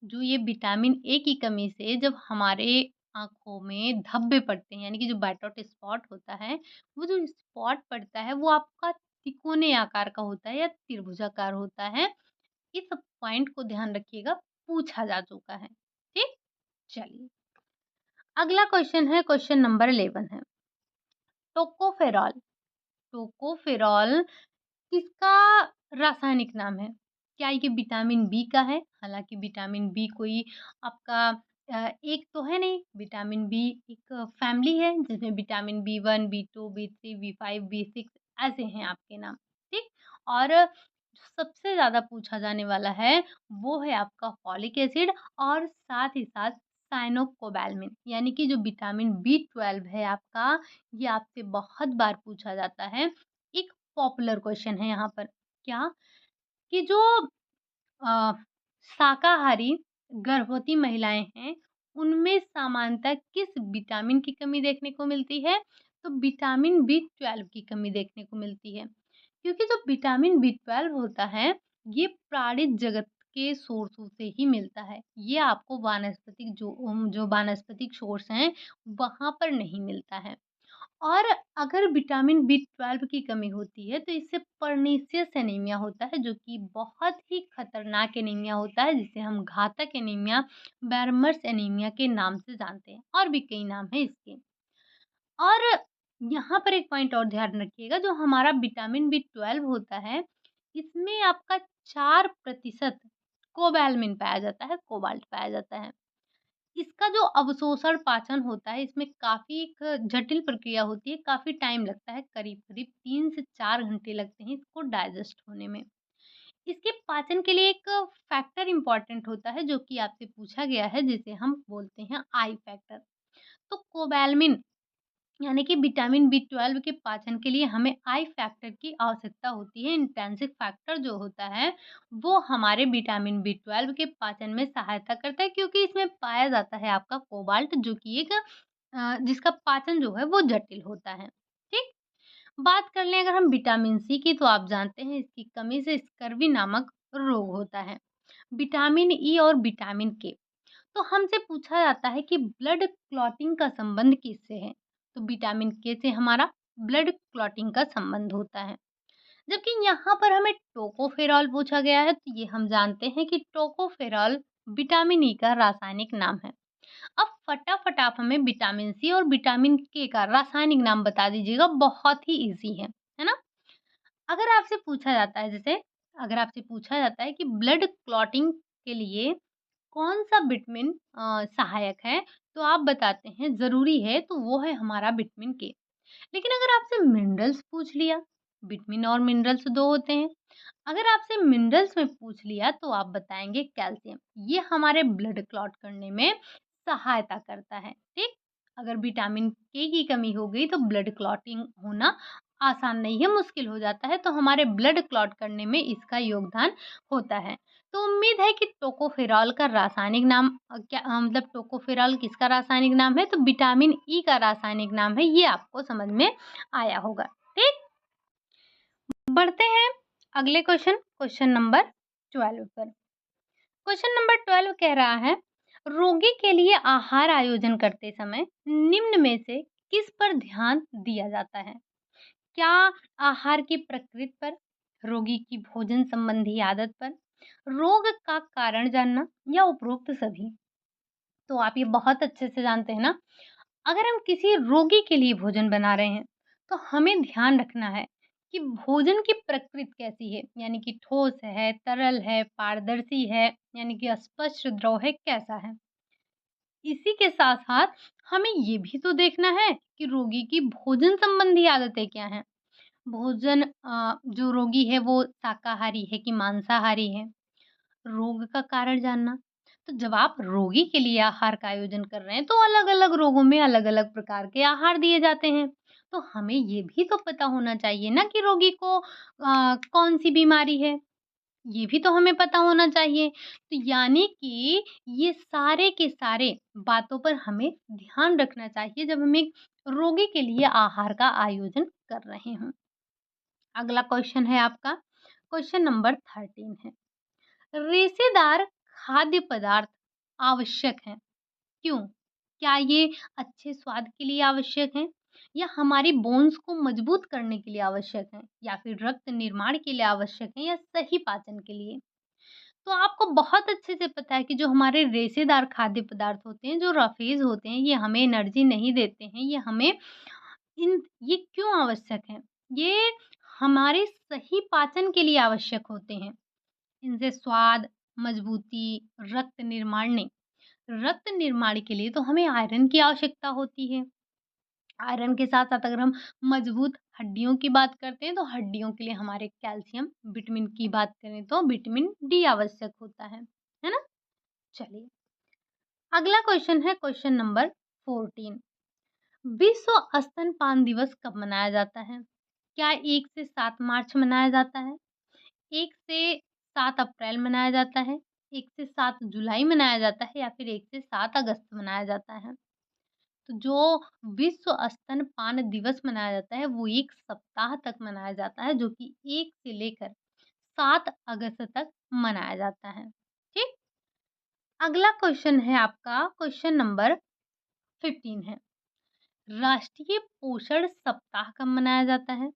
जो ये विटामिन ए की कमी से जब हमारे आँखों में धब्बे पड़ते हैं, यानी कि जो बायटॉट स्पॉट होता है, वो जो स्पॉट पड़ता है वो आपका तिकोने आकार का होता है या त्रिभुजाकार होता है। इस पॉइंट को ध्यान रखिएगा, पूछा जा चुका है। ठीक? चलिए, अगला क्वेश्चन है, क्वेश्चन नंबर 11 है। टोकोफेरॉल, टोकोफेरॉल किसका रासायनिक नाम है? क्या ये विटामिन बी का है? हालाँकि विटामिन बी कोई आपका एक तो है नहीं, विटामिन बी एक फैमिली है जिसमें vitamin B1, बी2, B3, B5, B6 ऐसे हैं आपके नाम, ठीक? और सबसे ज़्यादा पूछा जाने वाला है वो है आपका फॉलिक एसिड और साथ ही साथ साइनोकोबैलामिन, यानी कि जो विटामिन बी12 है आपका, ये आपसे बहुत बार पूछा जाता है। एक पॉपुलर क्वेश्चन है यहाँ पर, क्या? कि जो अ, शाकाहारी गर्भवती महिलाएँ हैं, उनमें सामान्यतः किस विटामिन की कमी देखने को मिलती है? तो विटामिन बी12 की कमी देखने को मिलती है। क्योंकि जो विटामिन बी12 होता है, ये प्राणिज जगत के सोर्सों से ही मिलता है। ये आपको वानस्पतिक जो वानस्पतिक सोर्स हैं, वहाँ पर नहीं मिलता है। और अगर विटामिन बी12 की कमी होती है तो इससे पर्नीशियस एनीमिया होता है, जो कि बहुत ही खतरनाक एनीमिया होता है, जिसे हम घातक एनीमिया, बैरमर्स एनीमिया के नाम से जानते हैं, और भी कई नाम हैं इसके। और यहाँ पर एक पॉइंट और ध्यान रखिएगा, जो हमारा विटामिन बी12 होता है, इसमें आपका 4% कोबैल्मिन पाया जाता है, कोबाल्ट पाया जाता है। इसका जो अवशोषण पाचन होता है, इसमें काफ़ी एक जटिल प्रक्रिया होती है, काफ़ी टाइम लगता है, करीब-करीब 3 से 4 घंटे लगते हैं इसको डाइजेस्ट होने में। इसके पाचन के लिए एक फैक्टर इम्पोर्टेंट होता है, जो कि आपसे पूछा गया है, जिसे हम बोलते हैं आई फैक्टर। तो कोबैल्मिन, यानी कि विटामिन बी12 के पाचन के लिए हमें आई फैक्टर की आवश्यकता होती है। इंट्रिंसिक फैक्टर जो होता है, वो हमारे विटामिन बी12 के पाचन में सहायता करता है, क्योंकि इसमें पाया जाता है आपका कोबाल्ट, जो कि एक जिसका पाचन जो है वो जटिल होता है। ठीक? बात कर लें अगर हम विटामिन सी की, तो आप जानते हैं इसकी कमी से स्कर्वी नामक रोग होता है। विटामिन ई और विटामिन के, तो हमसे पूछा जाता है कि ब्लड क्लॉटिंग का संबंध किससे है? तो विटामिन के से हमारा ब्लड क्लॉटिंग का संबंध होता है। जबकि यहाँ पर हमें टोकोफेरॉल पूछा गया है, तो ये हम जानते हैं कि टोकोफेरॉल विटामिन ई का रासायनिक नाम है। अब फटाफट आप हमें विटामिन सी और विटामिन के का रासायनिक नाम बता दीजिएगा, बहुत ही ईज़ी है ना? अगर आपसे पूछा जाता है, जैसे अगर आपसे पूछा जाता है कि ब्लड क्लॉटिंग के लिए कौन-सा विटामिन सहायक है, तो आप बताते हैं ज़रूरी है, तो वो है हमारा विटामिन के। लेकिन अगर आपसे मिनरल्स पूछ लिया, विटामिन और मिनरल्स 2 होते हैं। अगर आपसे मिनरल्स में पूछ लिया तो आप बताएँगे कैल्शियम। ये हमारे ब्लड क्लॉट करने में सहायता करता है, ठीक? अगर विटामिन के की कमी हो गई तो ब्लड क्लॉटिंग होना आसान नहीं है, मुश्किल हो जाता है, तो हमारे ब्लड क्लॉट करने में इसका योगदान होता है। तो उम्मीद है कि टोकोफेरॉल का रासायनिक नाम मतलब टोकोफेरॉल किसका रासायनिक नाम है? तो विटामिन ई का रासायनिक नाम है, ये आपको समझ में आया होगा, ठीक? बढ़ते हैं अगले क्वेश्चन नंबर 12 पर। क्वेश्चन नंबर 12 कह रहा है, रोगी के लिए आहार आयोजन करते समय निम्न में से किस पर ध्यान दिया जाता है? क्या आहार की प्रकृति पर, रोगी की भोजन संबंधी आदत पर, रोग का कारण जानना या उपरोक्त सभी? तो आप ये बहुत अच्छे से जानते हैं ना, अगर हम किसी रोगी के लिए भोजन बना रहे हैं, तो हमें ध्यान रखना है कि भोजन की प्रकृति कैसी है, यानी कि ठोस है, तरल है, पारदर्शी है, यानी कि अस्पष्ट द्रव है, कैसा है। इसी के साथ-साथ हमें ये भी तो देखना है कि रोगी की भोजन संबंधी आदतें क्या हैं। भोजन जो रोगी है वो शाकाहारी है कि मांसाहारी है। रोग का कारण जानना, तो जब आप रोगी के लिए आहार का आयोजन कर रहे हैं तो अलग-अलग रोगों में अलग-अलग प्रकार के आहार दिए जाते हैं। तो हमें ये भी तो पता होना चाहिए ना कि रोगी को कौन-सी बीमारी है, ये भी तो हमें पता होना चाहिए। तो यानी कि ये सारे के सारे बातों पर हमें ध्यान रखना चाहिए जब हम एक रोगी के लिए आहार का आयोजन कर रहे हों। अगला क्वेश्चन है आपका, क्वेश्चन नंबर 13 है। रेशेदार खाद्य पदार्थ आवश्यक हैं, क्यों? क्या ये अच्छे स्वाद के लिए आवश्यक हैं? या हमारी बोन्स को मजबूत करने के लिए आवश्यक हैं? या फिर रक्त निर्माण के लिए आवश्यक हैं या सही पाचन के लिए? तो आपको बहुत अच्छे से पता है कि जो हमारे रेशेदार खाद्य पदार्थ होते हैं, जो रफेज होते हैं, ये हमें एनर्जी नहीं देते हैं, ये क्यों आवश्यक हैं? ये हमारे सही पाचन के लिए आवश्यक होते हैं। इनसे स्वाद, मजबूती, रक्त निर्माण नहीं, रक्त निर्माण के लिए तो हमें आयरन की आवश्यकता होती है। आयरन के साथ-साथ अगर हम मजबूत हड्डियों की बात करते हैं, तो हड्डियों के लिए हमारे कैल्शियम, विटामिन की बात करें तो विटामिन डी आवश्यक होता है ना? चलिए, अगला क्वेश्चन है क्वेश्चन नंबर 14। विश्व स्तनपान दिवस कब मनाया जाता है? क्या 1 से 7 मार्च मनाया जाता है? 1 से 7 अप्रैल मनाया जाता है, 1 से 7 जुलाई मनाया जाता है या फिर 1 से 7 अगस्त मनाया जाता है। तो जो विश्व स्तनपान दिवस मनाया जाता है वो 1 सप्ताह तक मनाया जाता है जो कि 1 से लेकर 7 अगस्त तक मनाया जाता है। ठीक? अगला क्वेश्चन है आपका क्वेश्चन नंबर 15 है। राष्ट्रीय पोषण सप्ताह कब मनाया जाता है?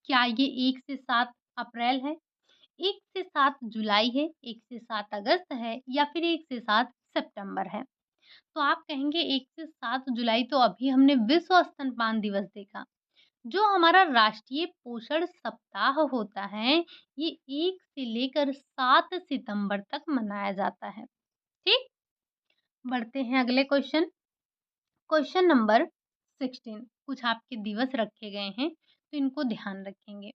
क्या ये 1 से 7 अप्रैल है? 1 से 7 जुलाई है, 1 से 7 अगस्त है या फिर 1 से 7 सितंबर है। तो आप कहेंगे 1 से 7 जुलाई तो अभी हमने विश्व स्तनपान दिवस देखा। जो हमारा राष्ट्रीय पोषण सप्ताह होता है, ये 1 से लेकर 7 सितंबर तक मनाया जाता है। ठीक? बढ़ते हैं अगले क्वेश्चन, क्वेश्चन नंबर 16। कुछ आपके दिवस रखे गए हैं, तो इनको ध्यान रखेंगे।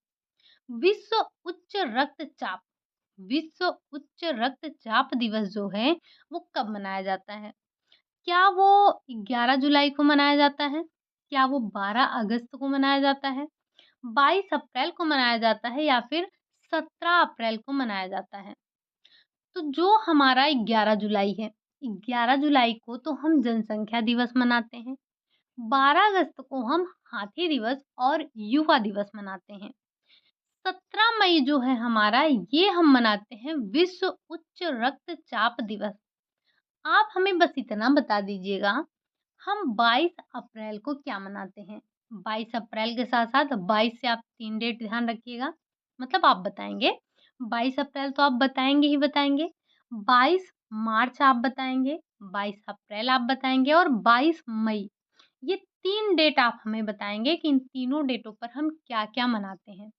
विश्व उच्च रक्तचाप विश्व उच्च रक्तचाप दिवस जो है वो कब मनाया जाता है? क्या वो 11 जुलाई को मनाया जाता है? क्या वो 12 अगस्त को मनाया जाता है? 22 अप्रैल को मनाया जाता है या फिर 17 अप्रैल को मनाया जाता है? तो जो हमारा 11 जुलाई है, 11 जुलाई को तो हम जनसंख्या दिवस मनाते हैं। 12 अगस्त को हम हाथी दिवस और युवा दिवस मनाते हैं। 17 मई जो है हमारा, ये हम मनाते हैं विश्व उच्च रक्तचाप दिवस। आप हमें बस इतना बता दीजिएगा, हम 22 अप्रैल को क्या मनाते हैं? 22 अप्रैल के साथ-साथ 22 से आप 3 डेट ध्यान रखिएगा, मतलब आप बताएँगे। 22 अप्रैल तो आप बताएँगे ही बताएँगे, 22 मार्च आप बताएँगे, 22 अप्रैल आप बताएँगे और 22 मई। ये 3 डेट आप हमें बताएँगे कि इन तीनों डेटों पर हम क्या-क्या मनाते हैं।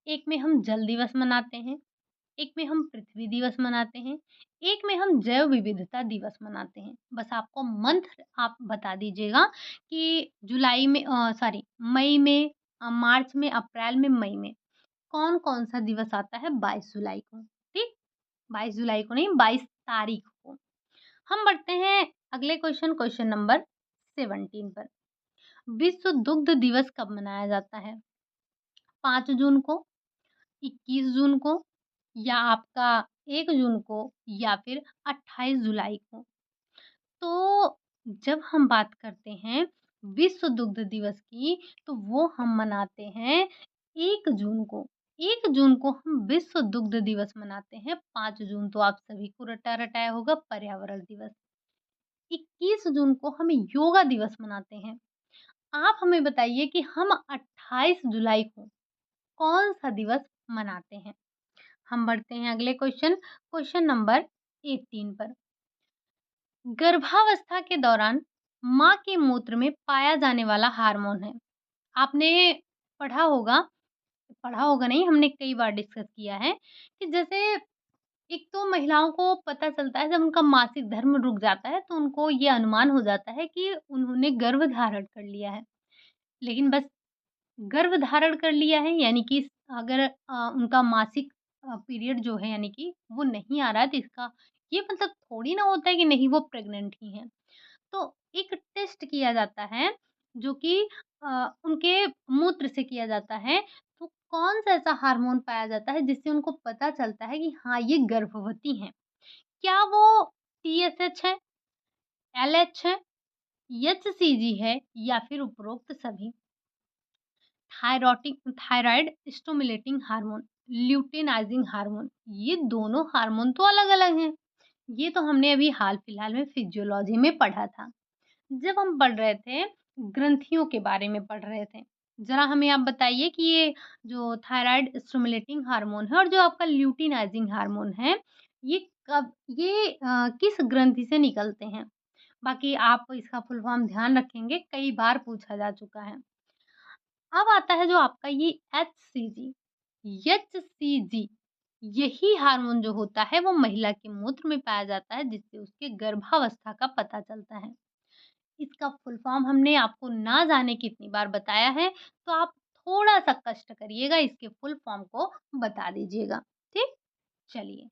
एक में हम जल दिवस मनाते हैं, एक में हम पृथ्वी दिवस मनाते हैं, एक में हम जैव विविधता दिवस मनाते हैं। बस आपको मंथ आप बता दीजिएगा कि मई में मार्च में, अप्रैल में, मई में कौन-कौन सा दिवस आता है 22 जुलाई को, ठीक? 22 जुलाई को नहीं, 22 तारीख को। हम बढ़ते हैं अगले क्वेश्चन, क्वेश्चन नंबर 17 पर। विश्व दुग्ध दिवस कब मनाया जाता है? 5 जून को, 21 जून को या आपका 1 जून को या फिर 28 जुलाई को? तो जब हम बात करते हैं विश्व दुग्ध दिवस की, तो वो हम मनाते हैं 1 जून को। 1 जून को हम विश्व दुग्ध दिवस मनाते हैं। 5 जून तो आप सभी को रटा-रटाया होगा, पर्यावरण दिवस। 21 जून को हम योगा दिवस मनाते हैं। आप हमें बताइए कि हम 28 जुलाई को कौन-सा दिवस मनाते हैं? हम बढ़ते हैं अगले क्वेश्चन, क्वेश्चन नंबर 18 पर। गर्भावस्था के दौरान माँ के मूत्र में पाया जाने वाला हार्मोन है। आपने पढ़ा होगा, पढ़ा होगा नहीं, हमने कई बार डिस्कस किया है कि जैसे एक तो महिलाओं को पता चलता है जब उनका मासिक धर्म रुक जाता है, तो उनको ये अनुमान हो जाता है कि उन्होंने गर्भ धारण कर लिया है। लेकिन बस गर्भ धारण कर लिया है, यानी कि अगर उनका मासिक पीरियड जो है, यानी कि वो नहीं आ रहा है, तो इसका ये मतलब थोड़ी ना होता है कि नहीं वो प्रेग्नेंट ही हैं। तो एक टेस्ट किया जाता है जो कि उनके मूत्र से किया जाता है। तो कौन-सा ऐसा हार्मोन पाया जाता है जिससे उनको पता चलता है कि हाँ, ये गर्भवती हैं? क्या वो टीएसएच है, एलएच है, एचसीजी है या फिर उपरोक्त सभी? Thyroid stimulating hormone, luteinising hormone, ये दोनों हार्मोन तो अलग-अलग हैं। ये तो हमने अभी हाल-फिलहाल में फिजियोलॉजी में पढ़ा था। जब हम पढ़ रहे थे, ग्रंथियों के बारे में पढ़ रहे थे। ज़रा हमें आप बताइए कि ये जो थायरॉइड स्टिमुलेटिंग हार्मोन है और जो आपका ल्यूटिनाइजिंग हार्मोन है, ये किस ग्रंथि से निकलते हैं? बाकी आप इसका फुल फॉर्म ध्यान रखेंगे, कई बार पूछा जा चुका है। अब आता है जो आपका ये एचसीजी। एचसीजी, यही हार्मोन जो होता है वो महिला के मूत्र में पाया जाता है जिससे उसके गर्भावस्था का पता चलता है। इसका फुल फॉर्म हमने आपको ना जाने कितनी बार बताया है, तो आप थोड़ा-सा कष्ट करिएगा, इसके फुल फॉर्म को बता दीजिएगा, ठीक? चलिए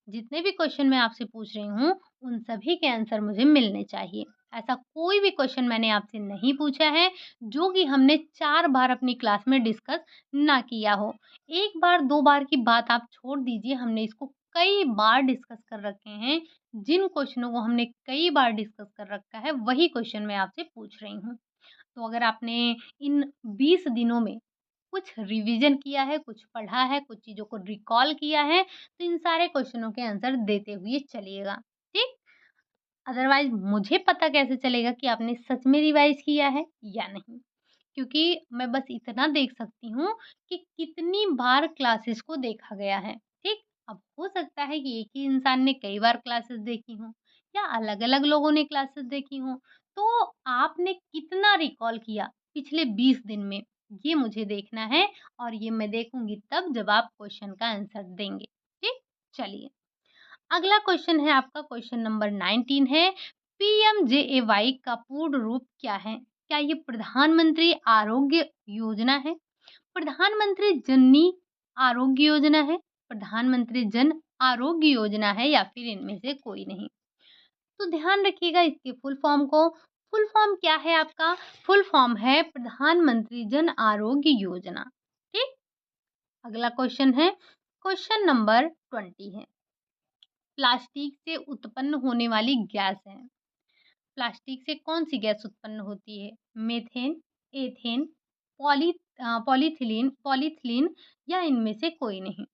जितने भी क्वेश्चन मैं आपसे पूछ रही हूँ, उन सभी के आंसर मुझे मिलने चाहिए। ऐसा कोई भी क्वेश्चन मैंने आपसे नहीं पूछा है, जो कि हमने 4 बार अपनी क्लास में डिस्कस ना किया हो। 1 बार, 2 बार की बात आप छोड़ दीजिए, हमने इसको कई बार डिस्कस कर रखे हैं। जिन क्वेश्चनों को हमने कई बार डिस्कस कर रखा है, वही क्वेश्चन मैं आपसे पूछ रही हूँ। तो अगर आपने इन 20 दिनों में कुछ रिवीजन किया है, कुछ पढ़ा है, कुछ चीज़ों को रिकॉल किया है, तो इन सारे क्वेश्चनों के आंसर देते हुए चलिएगा, ठीक? अदरवाइज़ मुझे पता कैसे चलेगा कि आपने सच में रिवाइज़ किया है या नहीं? क्योंकि मैं बस इतना देख सकती हूँ कि कितनी बार क्लासेस को देखा गया है, ठीक? अब हो सकता है कि एक ही इंसान ने कई बार क्लासेस देखी हों या अलग-अलग लोगों ने क्लासेस देखी हों, तो आपने कितना रिकॉल किया पिछले 20 दिन में, ये मुझे देखना है और ये मैं देखूँगी तब जब आप क्वेश्चन का आंसर देंगे, ठीक? चलिए, अगला क्वेश्चन है आपका क्वेश्चन नंबर 19 है, पीएमजेएवाई का पूर्ण रूप क्या है? क्या ये प्रधानमंत्री आरोग्य योजना है? प्रधानमंत्री जननी आरोग्य योजना है? प्रधानमंत्री जन आरोग्य योजना है या फिर इनमें से कोई नहीं? तो ध्यान रखिएगा इसके फुल फॉर्म को। फुल फॉर्म क्या है आपका? फुल फॉर्म है प्रधानमंत्री जन आरोग्य योजना, ठीक? अगला क्वेश्चन है, क्वेश्चन नंबर 20 है। प्लास्टिक से उत्पन्न होने वाली गैस है। प्लास्टिक से कौन-सी गैस उत्पन्न होती है? मीथेन, एथेन, पॉलीथिलीन या इनमें से कोई नहीं?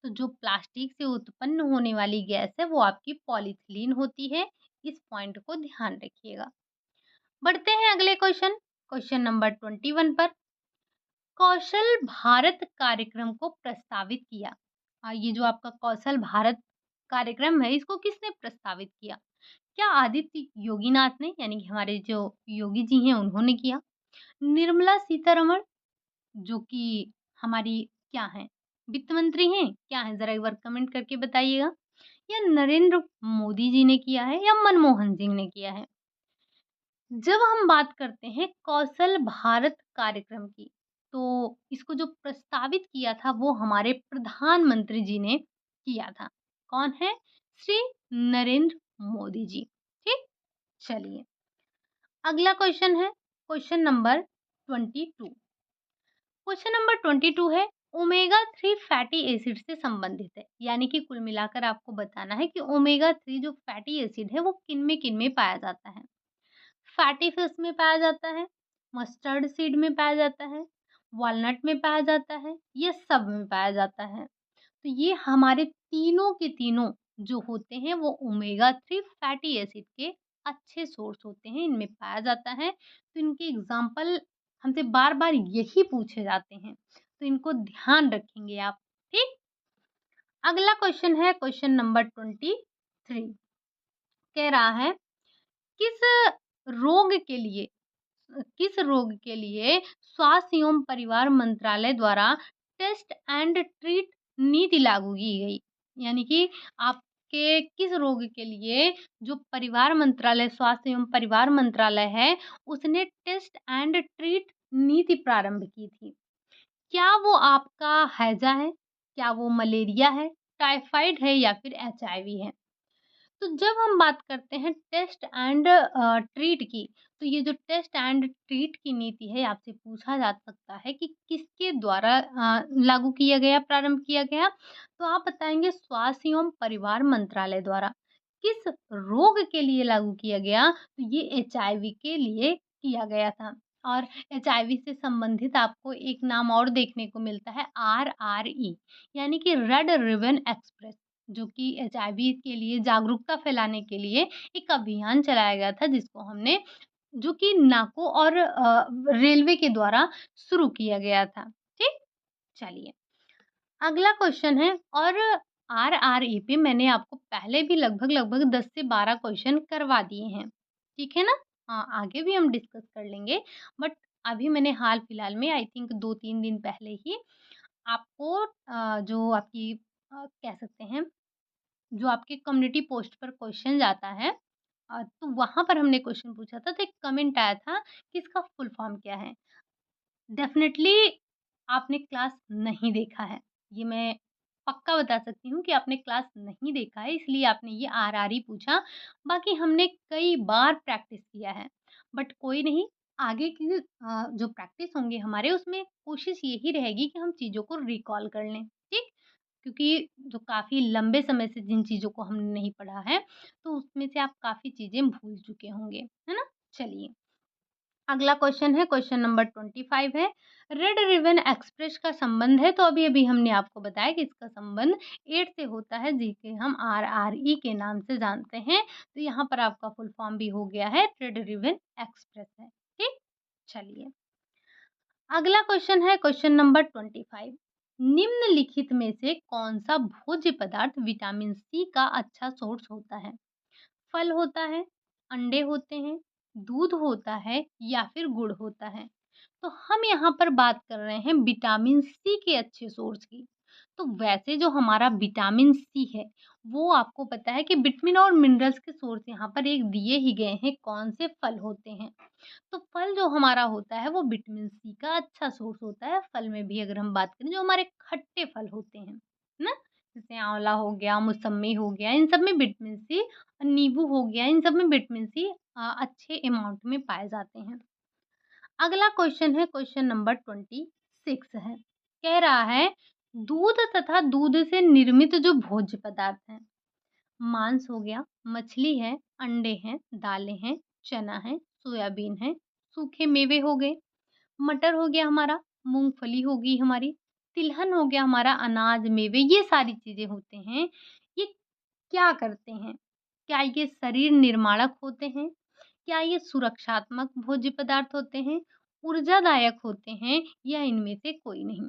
तो जो प्लास्टिक से उत्पन्न होने वाली गैस है वो आपकी पॉलीथिलीन होती है। इस पॉइंट को ध्यान रखिएगा। बढ़ते हैं अगले क्वेश्चन, क्वेश्चन नंबर 21 पर। कौशल भारत कार्यक्रम को प्रस्तावित किया। ये जो आपका कौशल भारत कार्यक्रम है इसको किसने प्रस्तावित किया? क्या आदित्य योगीनाथ ने, यानी कि हमारे जो योगी जी हैं उन्होंने किया? निर्मला सीतारमण, जो कि हमारी क्या हैं? वित्त मंत्री हैं? क्या हैं? ज़रा एक बार कमेंट करके बताइएगा। या नरेंद्र मोदी जी ने किया है या मनमोहन सिंह ने किया है? जब हम बात करते हैं कौशल भारत कार्यक्रम की, तो इसको जो प्रस्तावित किया था वो हमारे प्रधानमंत्री जी ने किया था। कौन है? श्री नरेंद्र मोदी जी। ठीक? चलिए, अगला क्वेश्चन है क्वेश्चन नंबर 22। क्वेश्चन नंबर 22 है ओमेगा 3 फैटी एसिड से संबंधित है। यानी कि कुल मिलाकर आपको बताना है कि ओमेगा 3 जो फैटी एसिड है वो किन में पाया जाता है। फैटी फिश में पाया जाता है, मस्टर्ड सीड में पाया जाता है, वॉलनट में पाया जाता है, ये सब में पाया जाता है। तो ये हमारे तीनों के तीनों जो होते हैं वो ओमेगा 3 फैटी एसिड के अच्छे सोर्स होते हैं, इनमें पाया जाता है। तो इनके एग्ज़ाम्पल हमसे बार-बार यही पूछे जाते हैं, तो इनको ध्यान रखेंगे आप, ठीक? अगला क्वेश्चन है क्वेश्चन नंबर 23। कह रहा है किस रोग के लिए स्वास्थ्य एवं परिवार मंत्रालय द्वारा टेस्ट एंड ट्रीट नीति लागू की गई? यानी कि आपके किस रोग के लिए जो परिवार मंत्रालय स्वास्थ्य एवं परिवार मंत्रालय है, उसने टेस्ट एंड ट्रीट नीति प्रारंभ की थी? क्या वो आपका हैज़ा है? क्या वो मलेरिया है, टाइफाइड है या फिर एचआईवी है? तो जब हम बात करते हैं टेस्ट एंड ट्रीट की, तो ये जो टेस्ट एंड ट्रीट की नीति है, आपसे पूछा जा सकता है कि किसके द्वारा लागू किया गया, प्रारंभ किया गया? तो आप बताएँगे स्वास्थ्य एवं परिवार मंत्रालय द्वारा। किस रोग के लिए लागू किया गया? तो ये एचआईवी के लिए किया गया था। और एचआईवी से संबंधित आपको एक नाम और देखने को मिलता है आरआरई, यानी कि रेड रिबन एक्सप्रेस। जो कि एचआईवी के लिए जागरूकता फैलाने के लिए एक अभियान चलाया गया था, जिसको हमने जो कि नाको और रेलवे के द्वारा शुरू किया गया था। ठीक? चलिए, अगला क्वेश्चन है और आरआरई पे मैंने आपको पहले भी लगभग 10 से 12 क्वेश्चन करवा दिए हैं। ठीक है ना? हाँ, आगे भी हम डिस्कस कर लेंगे, बट अभी मैंने हाल-फिलहाल में आई थिंक 2-3 दिन पहले ही आपको जो आपकी कह सकते हैं जो आपके कम्युनिटी पोस्ट पर क्वेश्चन जाता है तो वहाँ पर हमने क्वेश्चन पूछा था, तो एक कमेंट आया था कि इसका फुल फॉर्म क्या है? डेफ़िनेटली आपने क्लास नहीं देखा है। ये मैं पक्का बता सकती हूँ कि आपने क्लास नहीं देखा है, इसलिए आपने ये आरआरई पूछा। बाकी हमने कई बार प्रैक्टिस किया है, बट कोई नहीं, आगे की जो प्रैक्टिस होंगे हमारे, उसमें कोशिश यही रहेगी कि हम चीज़ों को रिकॉल कर लें, ठीक? क्योंकि जो काफ़ी लंबे समय से जिन चीज़ों को हमने नहीं पढ़ा है, तो उसमें से आप काफ़ी चीज़ें भूल चुके होंगे, है ना? चलिए, अगला क्वेश्चन है क्वेश्चन नंबर 25 है, रेड रिबन एक्सप्रेस का संबंध है, तो अभी-अभी हमने आपको बताया कि इसका संबंध एड्स से होता है, जिसे हम आरआरई के नाम से जानते हैं। तो यहाँ पर आपका फुल फॉर्म भी हो गया है, रेड रिबन एक्सप्रेस है, ठीक? चलिए। अगला क्वेश्चन है क्वेश्चन नंबर 25। निम्नलिखित में से कौन-सा भोज्य पदार्थ विटामिन सी का अच्छा सोर्स होता है? फल होता है, अंडे होते हैं, दूध होता है या फिर गुड़ होता है? तो हम यहाँ पर बात कर रहे हैं विटामिन सी के अच्छे सोर्स की। तो वैसे जो हमारा विटामिन सी है, वो आपको पता है कि विटामिन और मिनरल्स के सोर्स यहाँ पर एक दिए ही गए हैं, कौन से फल होते हैं। तो फल जो हमारा होता है वो विटामिन सी का अच्छा सोर्स होता है। फल में भी अगर हम बात करें जो हमारे खट्टे फल होते हैं, है ना? जैसे आँवला हो गया, मौसम्मी हो गया, इन सब में विटामिन सी, नींबू हो गया, इन सब में विटामिन सी अच्छे अमाउंट में पाए जाते हैं। अगला क्वेश्चन है क्वेश्चन नंबर 26 है। कह रहा है दूध तथा दूध से निर्मित जो भोज्य पदार्थ हैं, मांस हो गया, मछली है, अंडे हैं, दालें हैं, चना है, सोयाबीन है, सूखे मेवे हो गए, मटर हो गया हमारा, मूँगफली हो गई हमारी, तिलहन हो गया हमारा अनाज, मेवे, ये सारी चीज़ें होते हैं। ये क्या करते हैं? क्या ये शरीर निर्माणक होते हैं? क्या ये सुरक्षात्मक भोज्य पदार्थ होते हैं? ऊर्जादायक होते हैं या इनमें से कोई नहीं?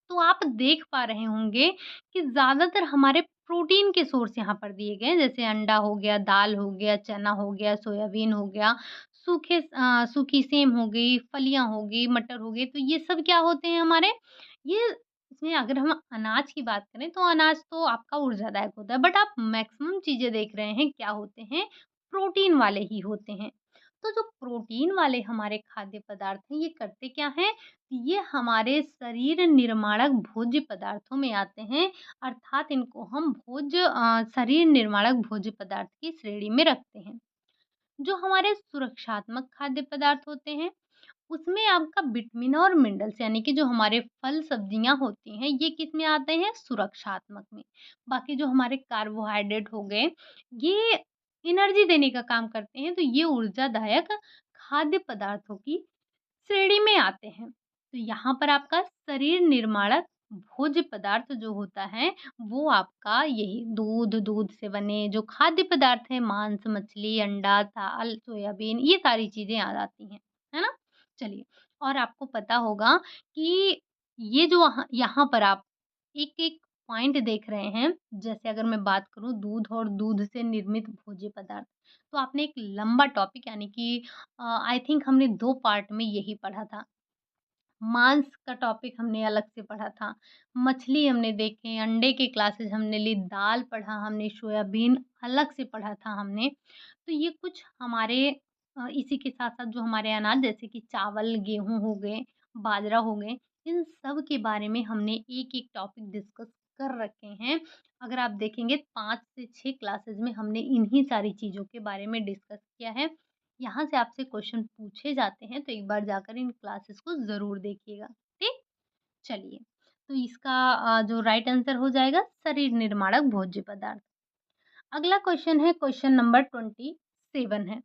तो आप देख पा रहे होंगे कि ज़्यादातर हमारे प्रोटीन के सोर्स यहाँ पर दिए गए हैं, जैसे अंडा हो गया, दाल हो गया, चना हो गया, सोयाबीन हो गया, सूखी सेम हो गई, फलियाँ हो गई, मटर हो गए, तो ये सब क्या होते हैं हमारे? ये इसमें अगर हम अनाज की बात करें तो अनाज तो आपका ऊर्जादायक होता है, बट आप मैक्सिमम चीज़ें देख रहे हैं क्या होते हैं? प्रोटीन वाले ही होते हैं। तो जो प्रोटीन वाले हमारे खाद्य पदार्थ हैं, ये करते क्या हैं? ये हमारे शरीर निर्माणक भोज्य पदार्थों में आते हैं, अर्थात इनको हम शरीर निर्माणक भोज्य पदार्थ की श्रेणी में रखते हैं। जो हमारे सुरक्षात्मक खाद्य पदार्थ होते हैं, उसमें आपका विटामिन और मिनरल्स यानी कि जो हमारे फल सब्जियां होती हैं, ये किस में आते हैं? सुरक्षात्मक में। बाकी जो हमारे कार्बोहाइड्रेट हो गए, ये एनर्जी देने का काम करते हैं, तो ये ऊर्जादायक खाद्य पदार्थों की श्रेणी में आते हैं। तो यहाँ पर आपका शरीर निर्माणक भोज्य पदार्थ जो होता है, वो आपका यही दूध से बने जो खाद्य पदार्थ हैं, मांस, मछली, अंडा, दाल, सोयाबीन, ये सारी चीज़ें आ जाती हैं। है ना? चलिए, और आपको पता होगा कि ये जो यहाँ पर आप एक-एक पॉइंट देख रहे हैं, जैसे अगर मैं बात करूँ दूध और दूध से निर्मित भोज्य पदार्थ, तो आपने एक लंबा टॉपिक यानी कि आई थिंक हमने 2 पार्ट में यही पढ़ा था। मांस का टॉपिक हमने अलग से पढ़ा था, मछली हमने देखे, अंडे की क्लासेस हमने ली, दाल पढ़ा हमने, सोयाबीन अलग से पढ़ा था हमने। तो ये कुछ हमारे इसी के साथ-साथ जो हमारे अनाज जैसे कि चावल, गेहूँ हो गए, बाजरा हो गए, इन सब के बारे में हमने एक-एक टॉपिक डिस्कस कर रखे हैं। अगर आप देखेंगे 5 से 6 क्लासेस में हमने इन्हीं सारी चीज़ों के बारे में डिस्कस किया है। यहाँ से आपसे क्वेश्चन पूछे जाते हैं, तो एक बार जाकर इन क्लासेस को ज़रूर देखिएगा, ठीक? चलिए, तो इसका जो राइट आंसर हो जाएगा शरीर निर्माणक भोज्य पदार्थ। अगला क्वेश्चन है क्वेश्चन नंबर 27 है।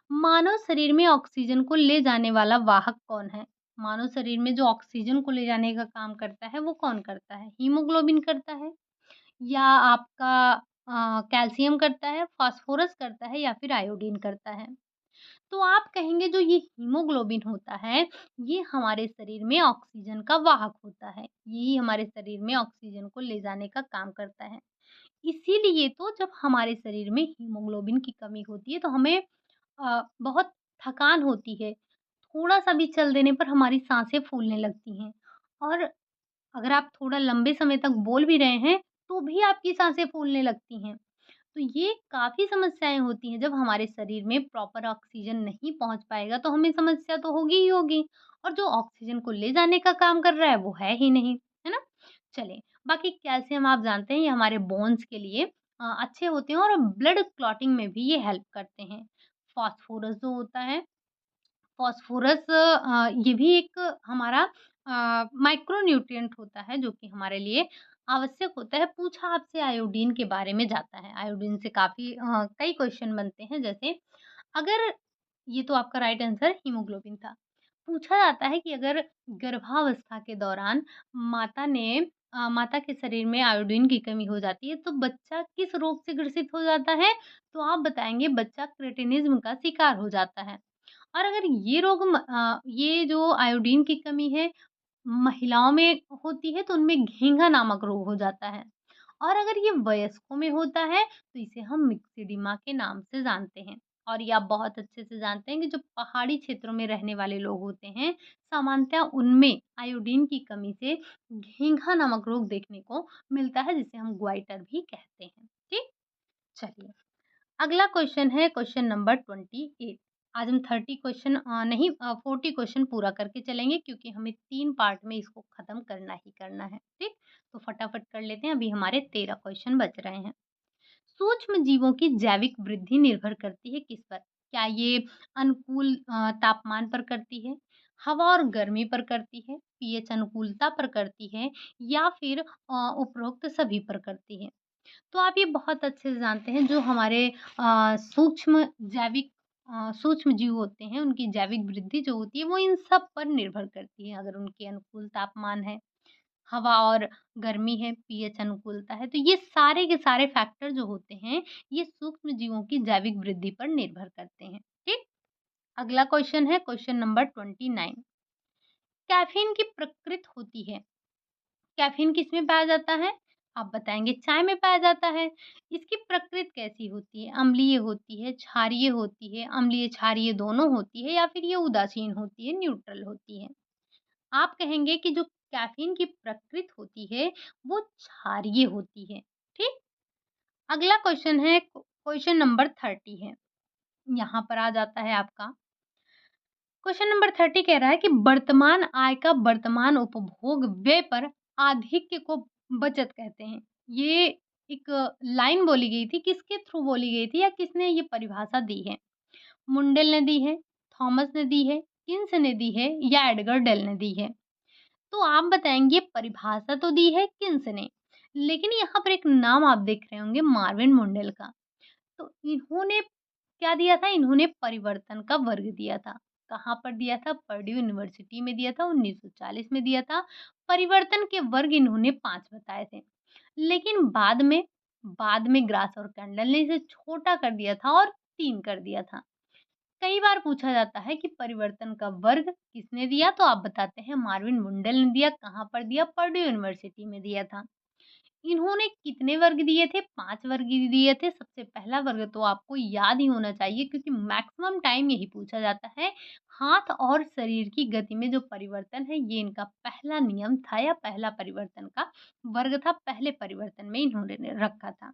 मानव शरीर में ऑक्सीजन को ले जाने वाला वाहक कौन है? मानव शरीर में जो ऑक्सीजन को ले जाने का काम करता है, वो कौन करता है? हीमोग्लोबिन करता है या आपका कैल्शियम करता है, फास्फोरस करता है या फिर आयोडीन करता है? तो आप कहेंगे जो ये हीमोग्लोबिन होता है, ये हमारे शरीर में ऑक्सीजन का वाहक होता है। यही हमारे शरीर में ऑक्सीजन को ले जाने का काम करता है। इसीलिए तो जब हमारे शरीर में हीमोग्लोबिन की कमी होती है तो हमें बहुत थकान होती है। थोड़ा-सा भी चल देने पर हमारी साँसें फूलने लगती हैं और अगर आप थोड़ा लंबे समय तक बोल भी रहे हैं, तो भी आपकी साँसें फूलने लगती हैं। तो ये काफ़ी समस्याएँ होती हैं, जब हमारे शरीर में प्रॉपर ऑक्सीजन नहीं पहुँच पाएगा, तो हमें समस्या तो होगी ही होगी और जो ऑक्सीजन को ले जाने का काम कर रहा है, वो है ही नहीं, है ना? चलें, बाकी कैल्शियम आप जानते हैं, ये हमारे बोन्स के लिए अच्छे होते हैं और ब्लड क्लॉटिंग में भी ये हेल्प करते हैं। फास्फोरस जो होता है फ़ॉस्फ़ोरस ये भी एक हमारा माइक्रो न्यूट्रिएंट होता है जो कि हमारे लिए आवश्यक होता है। पूछा आपसे आयोडीन के बारे में जाता है। आयोडीन से काफ़ी कई क्वेश्चन बनते हैं जैसे अगर ये तो आपका राइट आंसर हीमोग्लोबिन था। पूछा जाता है कि अगर गर्भावस्था के दौरान माता के शरीर में आयोडीन की कमी हो जाती है तो बच्चा किस रोग से ग्रसित हो जाता है? तो आप बताएँगे बच्चा क्रेटिनिज़्म का शिकार हो जाता है। और अगर ये जो आयोडीन की कमी है, महिलाओं में होती है तो उनमें घेंघा नामक रोग हो जाता है। और अगर ये वयस्कों में होता है तो इसे हम मिक्सिडिमा के नाम से जानते हैं। और ये आप बहुत अच्छे से जानते हैं कि जो पहाड़ी क्षेत्रों में रहने वाले लोग होते हैं, सामान्यतः उनमें आयोडीन की कमी से घेंघा नामक रोग देखने को मिलता है जिसे हम ग्वाइटर भी कहते हैं। ठीक? चलिए। अगला क्वेश्चन है क्वेश्चन नंबर 28। आज हम 30 क्वेश्चन नहीं 40 क्वेश्चन पूरा करके चलेंगे क्योंकि हमें 3 पार्ट में इसको खत्म करना ही करना है, ठीक? तो फटाफट कर लेते हैं, अभी हमारे 13 क्वेश्चन बच रहे हैं। सूक्ष्म जीवों की जैविक वृद्धि निर्भर करती है किस पर? क्या ये अनुकूल तापमान पर करती है, हवा और गर्मी पर करती है, पीएच अनुकूलता पर करती है या फिर उपरोक्त सभी पर करती है? तो आप ये बहुत अच्छे से जानते हैं जो हमारे सूक्ष्म जीव होते हैं, उनकी जैविक वृद्धि जो होती है वो इन सब पर निर्भर करती है। अगर उनके अनुकूल तापमान है, हवा और गर्मी है, पीएच अनुकूलता है, तो ये सारे के सारे फैक्टर जो होते हैं, ये सूक्ष्म जीवों की जैविक वृद्धि पर निर्भर करते हैं। ठीक? अगला क्वेश्चन है क्वेश्चन नंबर 29। कैफ़ीन की प्रकृति होती है कैफ़ीन किसमें पाया जाता है? आप बताएँगे चाय में पाया जाता है। इसकी प्रकृति कैसी होती है? अम्लीय होती है, क्षारीय होती है, अम्लीय क्षारीय दोनों होती है या फिर ये उदासीन होती है, न्यूट्रल होती है? आप कहेंगे कि जो कैफ़ीन की प्रकृति होती है, वो क्षारीय होती है। ठीक? अगला क्वेश्चन है क्वेश्चन नंबर 30 है। यहाँ पर आ जाता है आपका क्वेश्चन नंबर 30 कह रहा है कि वर्तमान आय का वर्तमान उपभोग व्यय पर आधिक्य को बचत कहते हैं। ये एक लाइन बोली गई थी, किसके थ्रू बोली गई थी या किसने ये परिभाषा दी है? मुंडेल ने दी है, थॉमस ने दी है, किन्स ने दी है या एडगर डेल ने दी है? तो आप बताएँगे परिभाषा तो दी है किन्स ने, लेकिन यहाँ पर एक नाम आप देख रहे होंगे मार्विन मुंडेल का। तो इन्होंने क्या दिया था? इन्होंने परिवर्तन का वर्ग दिया था। कहाँ पर दिया था? पर्ड्यू यूनिवर्सिटी में दिया था, 1940 में दिया था। परिवर्तन के वर्ग इन्होंने 5 बताए थे। लेकिन बाद में ग्रास और कैंडल ने इसे छोटा कर दिया था और 3 कर दिया था। कई बार पूछा जाता है कि परिवर्तन का वर्ग किसने दिया? तो आप बताते हैं मार्विन मुंडेल ने दिया। कहाँ पर दिया? पर्ड्यू यूनिवर्सिटी में दिया था। इन्होंने कितने वर्ग दिए थे? 5 वर्ग ही दिए थे। सबसे पहला वर्ग तो आपको याद ही होना चाहिए क्योंकि मैक्सिमम टाइम यही पूछा जाता है। हाथ और शरीर की गति में जो परिवर्तन है, ये इनका पहला नियम था या पहला परिवर्तन का वर्ग था। पहले परिवर्तन में इन्होंने रखा था।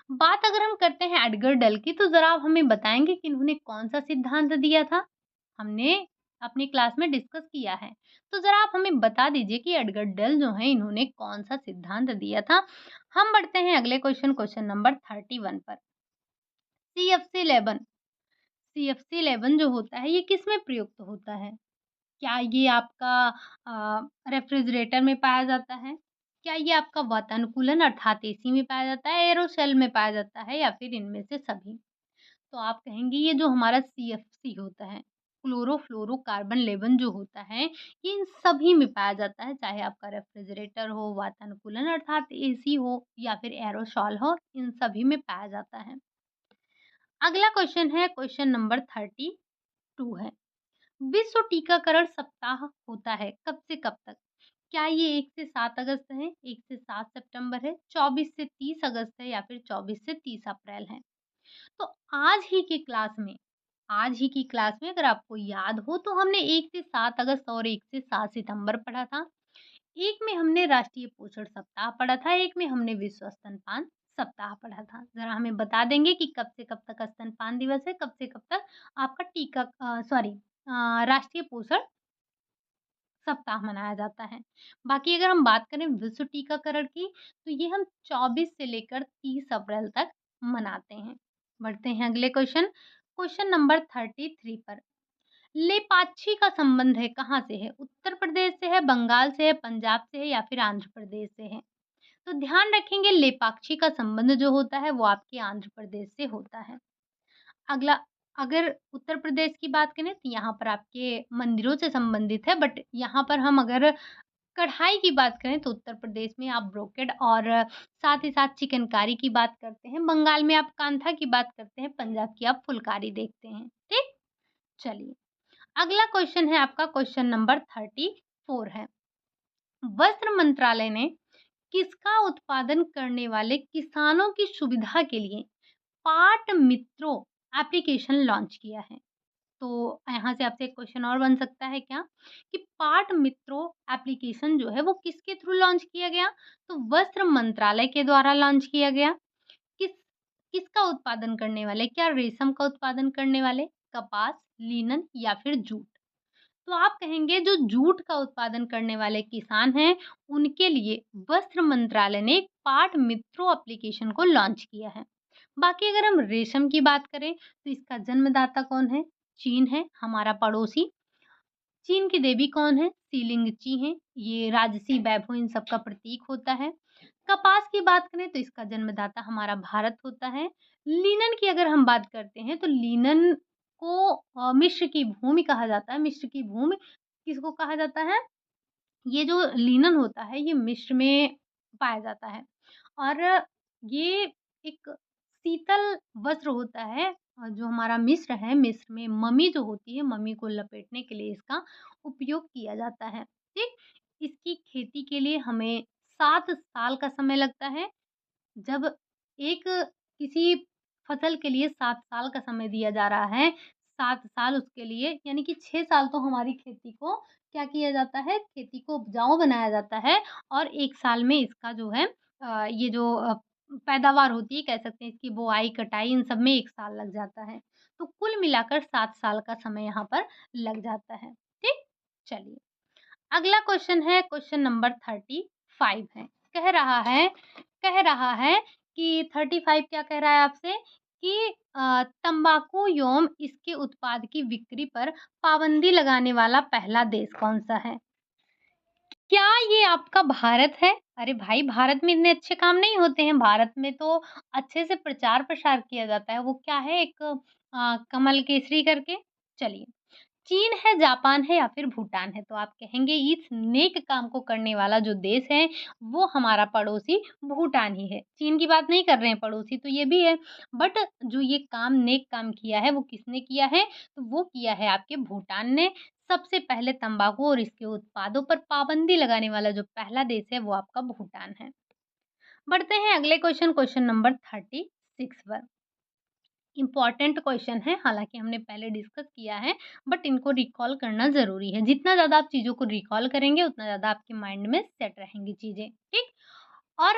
बात अगर हम करते हैं एडगर डेल की, तो ज़रा आप हमें बताएँगे कि इन्होंने कौन-सा सिद्धांत दिया था? हमने अपनी क्लास में डिस्कस किया है। तो ज़रा आप हमें बता दीजिए कि एडगर डेल जो हैं, इन्होंने कौन-सा सिद्धांत दिया था? हम बढ़ते हैं अगले क्वेश्चन नंबर 31 पर। सीएफसी 11 सीएफसी 11 जो होता है, ये किसमें प्रयुक्त होता है? क्या ये आपका रेफ्रिजरेटर में पाया जाता है? क्या ये आपका वातानुकूलन अर्थात एसी में पाया जाता है, एयरोशेल में पाया जाता है या फिर इनमें से सभी? तो आप कहेंगे ये जो हमारा सीएफसी होता है, क्लोरोफ्लोरोकार्बन 11 जो होता है, ये इन सभी में पाया जाता है, चाहे आपका रेफ्रिजरेटर हो, वातानुकूलन अर्थात एसी हो या फिर एयरोसॉल हो, इन सभी में पाया जाता है। अगला क्वेश्चन है क्वेश्चन नंबर 32 है। विश्व टीकाकरण सप्ताह होता है कब से कब तक? क्या ये 1 से 7 अगस्त है, 1 से 7 सितंबर है, 24 से 30 अगस्त है या फिर 24 से 30 अप्रैल है? तो आज ही की क्लास में अगर आपको याद हो तो हमने 1 से 7 अगस्त और 1 से 7 सितंबर पढ़ा था। एक में हमने राष्ट्रीय पोषण सप्ताह पढ़ा था, एक में हमने विश्व स्तनपान सप्ताह पढ़ा था। ज़रा हमें बता देंगे कि कब से कब तक स्तनपान दिवस है, कब से कब तक आपका राष्ट्रीय पोषण सप्ताह मनाया जाता है। बाकी अगर हम बात करें विश्व टीकाकरण की, तो ये हम 24 से लेकर 30 अप्रैल तक मनाते हैं। बढ़ते हैं अगले क्वेश्चन नंबर 33 पर। लेपाक्षी का संबंध है कहाँ से है? उत्तर प्रदेश से है, बंगाल से है, पंजाब से है या फिर आंध्र प्रदेश से है? तो ध्यान रखेंगे लेपाक्षी का संबंध जो होता है वो आपके आंध्र प्रदेश से होता है। अगला अगर उत्तर प्रदेश की बात करें तो यहाँ पर आपके मंदिरों से संबंधित है, बट यहाँ पर हम अगर कढ़ाई की बात करें तो उत्तर प्रदेश में आप ब्रोकेड और साथ ही साथ चिकनकारी की बात करते हैं, बंगाल में आप कांथा की बात करते हैं, पंजाब की आप फुलकारी देखते हैं। ठीक? चलिए, अगला क्वेश्चन है आपका क्वेश्चन नंबर 34 है। वस्त्र मंत्रालय ने किसका उत्पादन करने वाले किसानों की सुविधा के लिए पाट मित्रों एप्लीकेशन लॉन्च किया है? तो यहाँ से आपसे एक क्वेश्चन और बन सकता है क्या कि पाट मित्रों एप्लीकेशन जो है वो किसके थ्रू लॉन्च किया गया? तो वस्त्र मंत्रालय के द्वारा लॉन्च किया गया। किस किसका उत्पादन करने वाले? क्या रेशम का उत्पादन करने वाले, कपास, लिनन या फिर जूट? तो आप कहेंगे जो जूट का उत्पादन करने वाले किसान हैं, उनके लिए वस्त्र मंत्रालय ने एक पाट मित्रों एप्लीकेशन को लॉन्च किया है। बाकी अगर हम रेशम की बात करें, तो इसका जन्मदाता कौन है? चीन है, हमारा पड़ोसी। चीन की देवी कौन है? सीलिंगची हैं, ये राजसी वैभव इन सब का प्रतीक होता है। कपास की बात करें तो इसका जन्मदाता हमारा भारत होता है। लिनन की अगर हम बात करते हैं तो लिनन को मिस्र की भूमि कहा जाता है। मिस्र की भूमि किसको कहा जाता है? ये जो लिनन होता है ये मिस्र में पाया जाता है और ये एक शीतल वस्त्र होता है जो हमारा मिस्र है, मिस्र में मम्मी जो होती है, मम्मी को लपेटने के लिए इसका उपयोग किया जाता है, ठीक? इसकी खेती के लिए हमें 7 साल का समय लगता है। जब एक किसी फसल के लिए 7 साल का समय दिया जा रहा है, 7 साल उसके लिए यानी कि 6 साल तो हमारी खेती को क्या किया जाता है, खेती को उपजाऊ बनाया जाता है और 1 साल में इसका जो है ये जो पैदावार होती है कह सकते हैं इसकी बुआई, कटाई इन सब में 1 साल लग जाता है। तो कुल मिलाकर 7 साल का समय यहाँ पर लग जाता है। ठीक? चलिए, अगला क्वेश्चन है, क्वेश्चन नंबर 35 है। कह रहा है कह रहा है कि 35 क्या कह रहा है आपसे कि तंबाकू एवं इसके उत्पाद की बिक्री पर पाबंदी लगाने वाला पहला देश कौन-सा है? क्या ये आपका भारत है? अरे भाई, भारत में इतने अच्छे काम नहीं होते हैं, भारत में तो अच्छे से प्रचार-प्रसार किया जाता है। वो क्या है, एक कमल केसरी करके? चलिए, चीन है, जापान है या फिर भूटान है? तो आप कहेंगे इस नेक काम को करने वाला जो देश है, वो हमारा पड़ोसी भूटान ही है। चीन की बात नहीं कर रहे हैं, पड़ोसी तो ये भी है। बट जो ये काम नेक काम किया है, वो किसने किया है? तो वो किया है आपके भूटान ने। सबसे पहले तंबाकू और इसके उत्पादों पर पाबंदी लगाने वाला जो पहला देश है, वो आपका भूटान है। बढ़ते हैं अगले क्वेश्चन, क्वेश्चन नंबर 36 पर। इम्पोर्टेंट क्वेश्चन है, हालाँकि हमने पहले डिस्कस किया है, बट इनको रिकॉल करना ज़रूरी है। जितना ज़्यादा आप चीज़ों को रिकॉल करेंगे, उतना ज़्यादा आपके माइंड में सेट रहेंगी चीज़ें, ठीक? और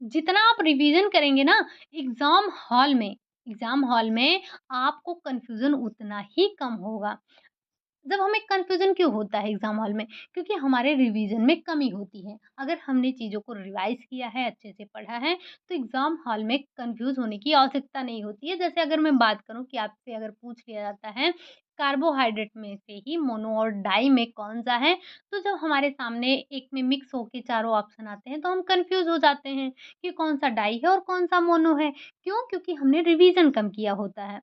जितना आप रिवीज़न करेंगे ना, एग्ज़ाम हॉल में आपको कन्फ्यूज़न उतना ही कम होगा। जब हमें कन्फ्यूज़न क्यों होता है एग्ज़ाम हॉल में? क्योंकि हमारे रिवीज़न में कमी होती है। अगर हमने चीज़ों को रिवाइज़ किया है, अच्छे से पढ़ा है, तो एग्ज़ाम हॉल में कन्फ्यूज़ होने की आवश्यकता नहीं होती है। जैसे अगर मैं बात करूँ कि आपसे अगर पूछ लिया जाता है, कार्बोहाइड्रेट में से ही मोनो और डाई में कौन-सा है? तो जब हमारे सामने एक में मिक्स होके चारों ऑप्शन आते हैं, तो हम कन्फ्यूज़ हो जाते हैं कि कौन-सा डाई है और कौन-सा मोनो है। क्यों? क्योंकि हमने रिवीज़न कम किया होता है।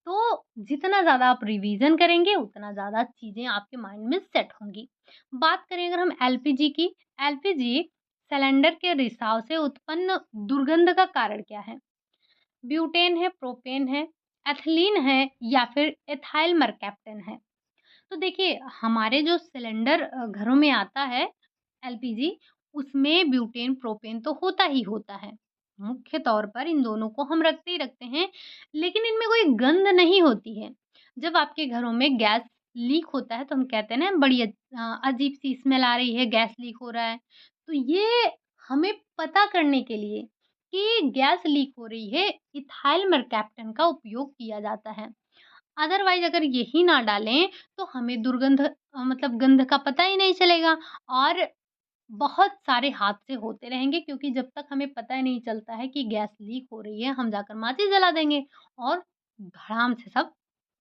तो जितना ज़्यादा आप रिवीज़न करेंगे, उतना ज़्यादा चीज़ें आपके माइंड में सेट होंगी। बात करें अगर हम एलपीजी की, एलपीजी सिलेंडर के रिसाव से उत्पन्न दुर्गंध का कारण क्या है? ब्यूटेन है, प्रोपेन है, एथिलीन है या फिर एथाइल मरकैप्टन है? तो देखिए, हमारे जो सिलेंडर घरों में आता है एलपीजी, उसमें ब्यूटेन, प्रोपेन तो होता ही होता है। मुख्य तौर पर इन दोनों को हम रखते ही रखते हैं, लेकिन इनमें कोई गंध नहीं होती है। जब आपके घरों में गैस लीक होता है, तो हम कहते हैं ना बड़ी अजीब-सी स्मेल आ रही है, गैस लीक हो रहा है। तो ये हमें पता करने के लिए कि गैस लीक हो रही है, इथाइल मरकैप्टन का उपयोग किया जाता है। अदरवाइज़ अगर यही ना डालें, तो हमें दुर्गंध मतलब गंध का पता ही नहीं चलेगा और बहुत सारे हादसे होते रहेंगे, क्योंकि जब तक हमें पता ही नहीं चलता है कि गैस लीक हो रही है, हम जाकर माचिस जला देंगे और धड़ाम से सब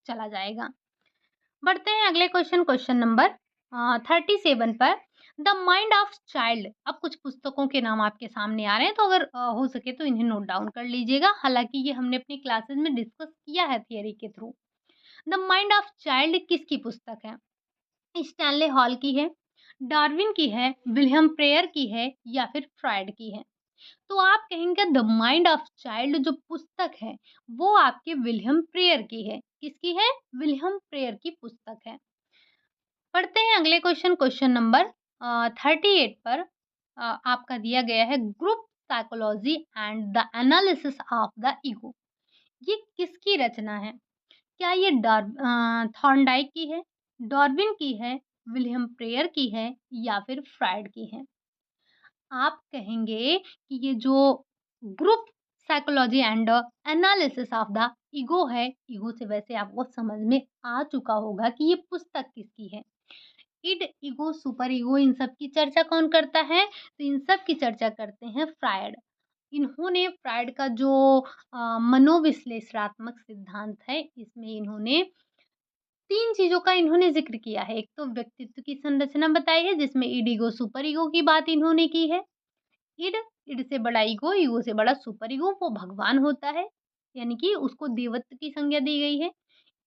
चला जाएगा। बढ़ते हैं अगले क्वेश्चन, क्वेश्चन नंबर 37 पर। The mind of child. अब कुछ पुस्तकों के नाम आपके सामने आ रहे हैं, तो अगर हो सके तो इन्हें नोट डाउन कर लीजिएगा। हालाँकि ये हमने अपनी क्लासेस में डिस्कस किया है थियरी के through. The mind of child किसकी पुस्तक है? स्टैनले हॉल की है, डार्विन की है, विलियम प्रेयर की है या फिर फ्रायड की है? तो आप कहेंगे द माइंड ऑफ चाइल्ड जो पुस्तक है, वो आपके विलियम प्रेयर की है। किसकी है? विलियम प्रेयर की पुस्तक है। पढ़ते हैं अगले क्वेश्चन, क्वेश्चन नंबर 38 पर। आपका दिया गया है group psychology and the analysis of the ego. ये किसकी रचना है? क्या ये थॉर्नडाइक की है, डार्विन की है, विलियम प्रेयर की है या फिर फ्रायड की है? आप कहेंगे कि ये जो group psychology and analysis of the ego है, ईगो से वैसे आपको समझ में आ चुका होगा कि ये पुस्तक किसकी है। इड, ईगो, सुपर ईगो, इन सब की चर्चा कौन करता है? तो इन सब की चर्चा करते हैं फ्रायड। इन्होंने फ्रायड का जो मनोविश्लेषणात्मक सिद्धांत है, इसमें इन्होंने 3 चीज़ों का इन्होंने ज़िक्र किया है। एक तो व्यक्तित्व की संरचना बताई है, जिसमें ईड, ईगो, सुपर ईगो की बात इन्होंने की है। ईड, ईड से बड़ा ईगो, ईगो से बड़ा सुपर ईगो, वो भगवान होता है, यानी कि उसको देवत्व की संज्ञा दी गई है।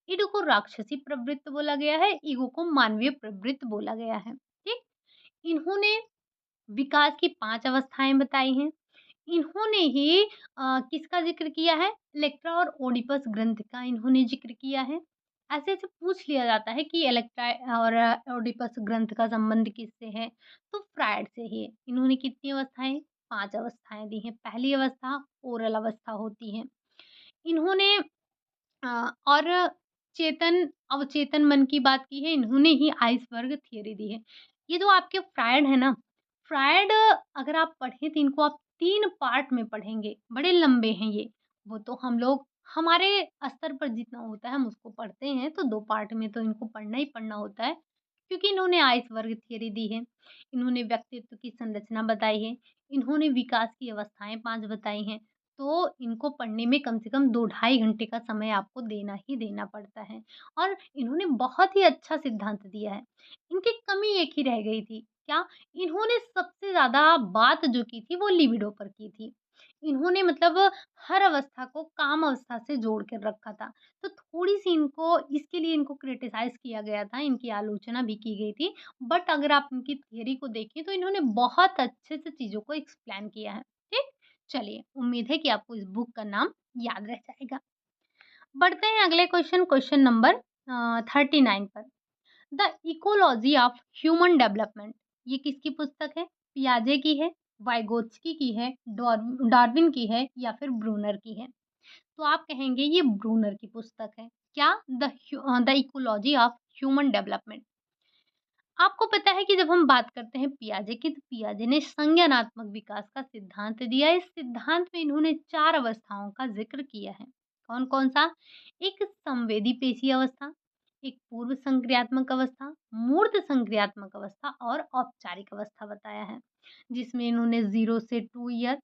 ईड को राक्षसी प्रवृत्ति बोला गया है, ईगो को मानवीय प्रवृत्ति बोला गया है। ठीक? इन्होंने विकास की 5 अवस्थाएँ बताई हैं। इन्होंने ही किसका ज़िक्र किया है? इलेक्ट्रा और ओडिपस ग्रंथ का इन्होंने ज़िक्र किया है। ऐसे-ऐसे पूछ लिया जाता है कि इलेक्ट्रा और ओडिपस ग्रंथ का संबंध किससे है? तो फ्रायड से ही है। इन्होंने कितनी अवस्थाएँ? 5 अवस्थाएँ दी हैं। पहली अवस्था ओरल अवस्था होती है। इन्होंने और चेतन अवचेतन मन की बात की है, इन्होंने ही आइसबर्ग थ्योरी दी है। ये जो आपके फ्रायड है ना, फ्रायड अगर आप पढ़ें तो इनको आप 3 पार्ट में पढ़ेंगे, बड़े लंबे हैं ये। वो तो हम लोग हमारे स्तर पर जितना होता है हम उसको पढ़ते हैं, तो 2 पार्ट में तो इनको पढ़ना ही पढ़ना होता है, क्योंकि इन्होंने आइसबर्ग थ्योरी दी है, इन्होंने व्यक्तित्व की संरचना बताई है, इन्होंने विकास की अवस्थाएँ 5 बताई हैं, तो इनको पढ़ने में कम से कम 2 ढाई घंटे का समय आपको देना ही देना पड़ता है और इन्होंने बहुत ही अच्छा सिद्धांत दिया है। इनकी कमी एक ही रह गई थी, क्या? इन्होंने सबसे ज़्यादा बात जो की थी वो लिबिडो पर की थी। इन्होंने मतलब हर अवस्था को काम अवस्था से जोड़ कर रखा था। तो थोड़ी-सी इनको इसके लिए इनको क्रिटिसाइज़ किया गया था, इनकी आलोचना भी की गई थी। बट अगर आप इनकी थियरी को देखें तो इन्होंने बहुत अच्छे से चीज़ों को एक्सप्लेन किया है। ठीक? चलिए, उम्मीद है कि आपको इस बुक का नाम याद रह जाएगा। बढ़ते हैं अगले क्वेश्चन नंबर 39 पर। The ecology of human development ये किसकी पुस्तक है? पियाजे की है, वाइगोत्स्की की है, डार्विन की है या फिर ब्रूनर की है? तो आप कहेंगे ये ब्रूनर की पुस्तक है। क्या? The ecology of human development. आपको पता है कि जब हम बात करते हैं पियाजे की, तो पियाजे ने संज्ञानात्मक विकास का सिद्धांत दिया। इस सिद्धांत में इन्होंने 4 अवस्थाओं का ज़िक्र किया है। कौन-कौन सा? एक संवेदी पेशी अवस्था, एक पूर्व संक्रियात्मक अवस्था, मूर्त संक्रियात्मक अवस्था और औपचारिक अवस्था बताया है। जिसमें इन्होंने 0 से 2 year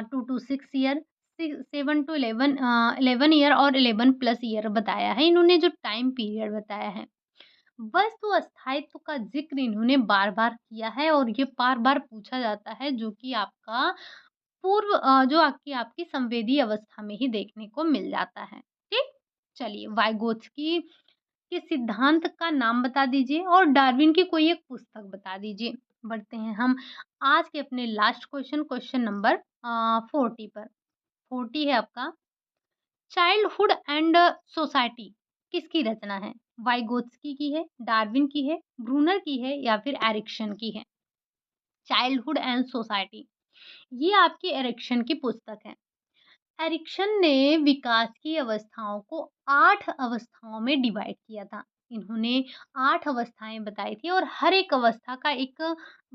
2 to 6 year, 7 to 11 year और 11 प्लस ईयर बताया है। इन्होंने जो टाइम पीरियड बताया है। वस्तु अस्थायित्व का ज़िक्र इन्होंने बार-बार किया है और ये बार-बार पूछा जाता है जो कि आपका जो आपकी आपकी संवेदी अवस्था में ही देखने को मिल जाता है। ठीक? चलिए वाइगोत्स्की के सिद्धांत का नाम बता दीजिए और डार्विन की कोई एक पुस्तक बता दीजिए। बढ़ते हैं हम आज के अपने लास्ट क्वेश्चन नंबर 40 पर। 40 है आपका चाइल्डहुड एंड सोसाइटी किसकी रचना है? वाइगोत्स्की की है, डार्विन की है, ब्रूनर की है या फिर एरिक्सन की है? चाइल्डहुड एंड सोसाइटी ये आपकी एरिक्सन की पुस्तक है। एरिक्सन ने विकास की अवस्थाओं को 8 अवस्थाओं में डिवाइड किया था। इन्होंने 8 अवस्थाएँ बताई थी और हर एक अवस्था का एक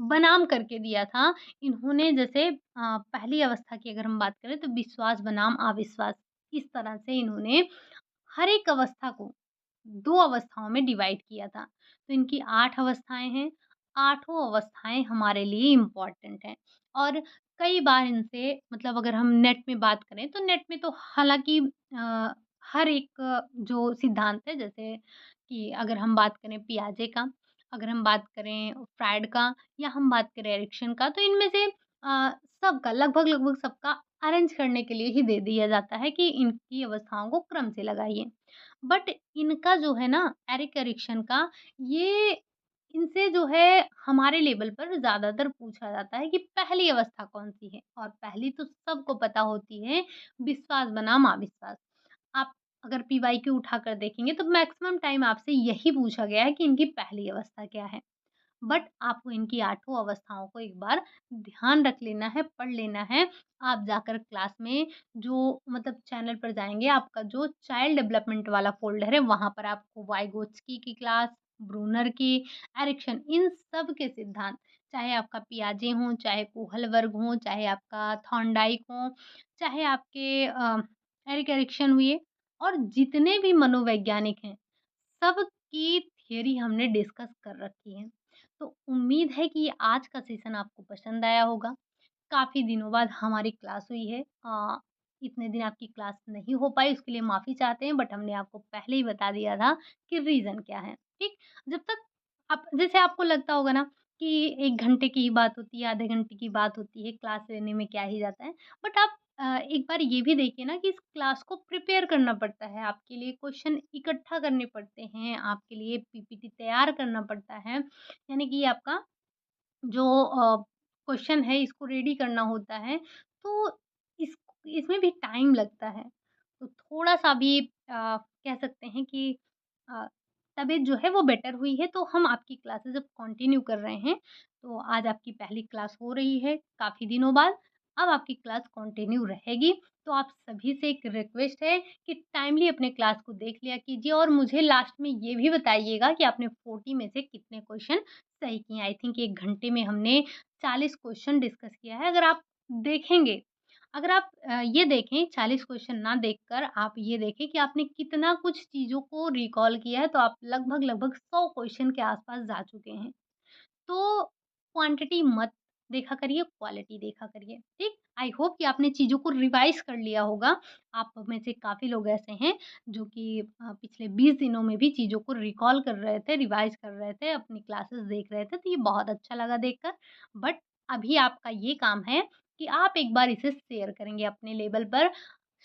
बनाम करके दिया था। इन्होंने जैसे पहली अवस्था की अगर हम बात करें तो विश्वास बनाम अविश्वास, इस तरह से इन्होंने हर एक अवस्था को 2 अवस्थाओं में डिवाइड किया था। तो इनकी 8 अवस्थाएँ हैं, आठों अवस्थाएँ हमारे लिए इम्पोर्टेंट हैं और कई बार इनसे मतलब अगर हम नेट में बात करें तो नेट में तो हालाँकि हर एक जो सिद्धांत है जैसे कि अगर हम बात करें पियाजे का, अगर हम बात करें फ्रायड का या हम बात करें एरिक्सन का तो इनमें से सबका लगभग-लगभग सबका अरेंज करने के लिए ही दे दिया जाता है कि इनकी अवस्थाओं को क्रम से लगाइए। बट इनका जो है ना एरिक एरिक्सन का ये इनसे जो है हमारे लेवल पर ज़्यादातर पूछा जाता है कि पहली अवस्था कौन-सी है? और पहली तो सबको पता होती है विश्वास बनाम अविश्वास। आप अगर पीवाईक्यू उठाकर देखेंगे तो मैक्सिमम टाइम आपसे यही पूछा गया है कि इनकी पहली अवस्था क्या है? बट आपको इनकी आठों अवस्थाओं को एक बार ध्यान रख लेना है, पढ़ लेना है। आप जाकर क्लास में जो मतलब चैनल पर जाएँगे, आपका जो चाइल्ड डेवलपमेंट वाला फ़ोल्डर है, वहाँ पर आपको वाइगोत्स्की की क्लास, ब्रूनर की, एरिक्सन इन सब के सिद्धांत, चाहे आपका पियाजे हों, चाहे कोहलबर्ग हों, चाहे आपका थॉर्नडाइक हों, चाहे आपके एरिक एरिक्सन हुए और जितने भी मनोवैज्ञानिक हैं, सबकी थियरी हमने डिस्कस कर रखी है। तो उम्मीद है कि आज का सेशन आपको पसंद आया होगा। काफ़ी दिनों बाद हमारी क्लास हुई है। इतने दिन आपकी क्लास नहीं हो पाई उसके लिए माफ़ी चाहते हैं बट हमने आपको पहले ही बता दिया था कि रीज़न क्या है, ठीक? जब तक आप जैसे आपको लगता होगा ना कि 1 घंटे की ही बात होती है, आधे घंटे की बात होती है, क्लास लेने में क्या ही जाता है। बट आप एक बार ये भी देखिए ना कि इस क्लास को प्रिपेयर करना पड़ता है, आपके लिए क्वेश्चन इकट्ठा करने पड़ते हैं, आपके लिए पीपीटी तैयार करना पड़ता है। यानी कि आपका जो क्वेश्चन है इसको रेडी करना होता है, तो इस इसमें भी टाइम लगता है। तो थोड़ा-सा भी कह सकते हैं कि अ, तबीयत जो है वो बेटर हुई है, तो हम आपकी क्लासेस अब कंटिन्यू कर रहे हैं। तो आज आपकी पहली क्लास हो रही है काफ़ी दिनों बाद, अब आपकी क्लास कंटिन्यू रहेगी। तो आप सभी से एक रिक्वेस्ट है कि टाइमली अपने क्लास को देख लिया कीजिए और मुझे लास्ट में ये भी बताइएगा कि आपने 40 में से कितने क्वेश्चन सही किए। आई थिंक 1 घंटे में हमने 40 क्वेश्चन डिस्कस किया है। अगर आप देखेंगे अगर आप ये देखें 40 क्वेश्चन ना देखकर आप ये देखें कि आपने कितना कुछ चीज़ों को रिकॉल किया है, तो आप लगभग-लगभग 100 क्वेश्चन के आस-पास जा चुके हैं। तो क्वांटिटी मत देखा करिए, क्वालिटी देखा करिए, ठीक? आई होप कि आपने चीज़ों को रिवाइज़ कर लिया होगा। आप में से काफ़ी लोग ऐसे हैं जो कि पिछले 20 दिनों में भी चीज़ों को रिकॉल कर रहे थे, रिवाइज़ कर रहे थे, अपनी क्लासेस देख रहे थे, तो ये बहुत अच्छा लगा देखकर। बट अभी आपका ये काम है कि आप एक बार इसे शेयर करेंगे अपने लेवल पर।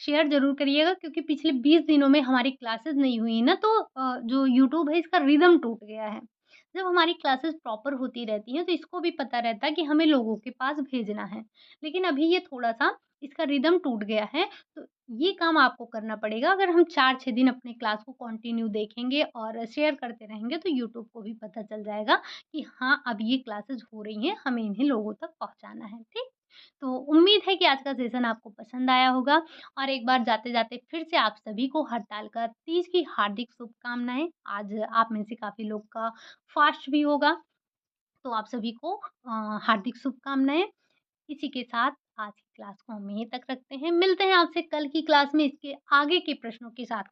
शेयर ज़रूर करिएगा क्योंकि पिछले 20 दिनों में हमारी क्लासेस नहीं हुई ना, तो जो यूट्यूब है इसका रिदम टूट गया है। जब हमारी क्लासेस प्रॉपर होती रहती हैं, तो इसको भी पता रहता है कि हमें लोगों के पास भेजना है। लेकिन अभी ये थोड़ा-सा इसका रिदम टूट गया है, तो ये काम आपको करना पड़ेगा। अगर हम 4-6 दिन अपने क्लास को कंटिन्यू देखेंगे और शेयर करते रहेंगे, तो यूट्यूब को भी पता चल जाएगा कि हाँ, अब ये क्लासेस हो रही हैं, हमें इन्हें लोगों तक पहुँचाना है। ठीक? तो उम्मीद है कि आज का सेशन आपको पसंद आया होगा और एक बार जाते-जाते फिर से आप सभी को हड़ताल का तीज की हार्दिक शुभकामनाएँ। आज आप में से काफ़ी लोग का फास्ट भी होगा, तो आप सभी को हार्दिक शुभकामनाएँ। इसी के साथ आज की क्लास को हम यहीं तक रखते हैं। मिलते हैं आपसे कल की क्लास में इसके आगे के प्रश्नों के साथ।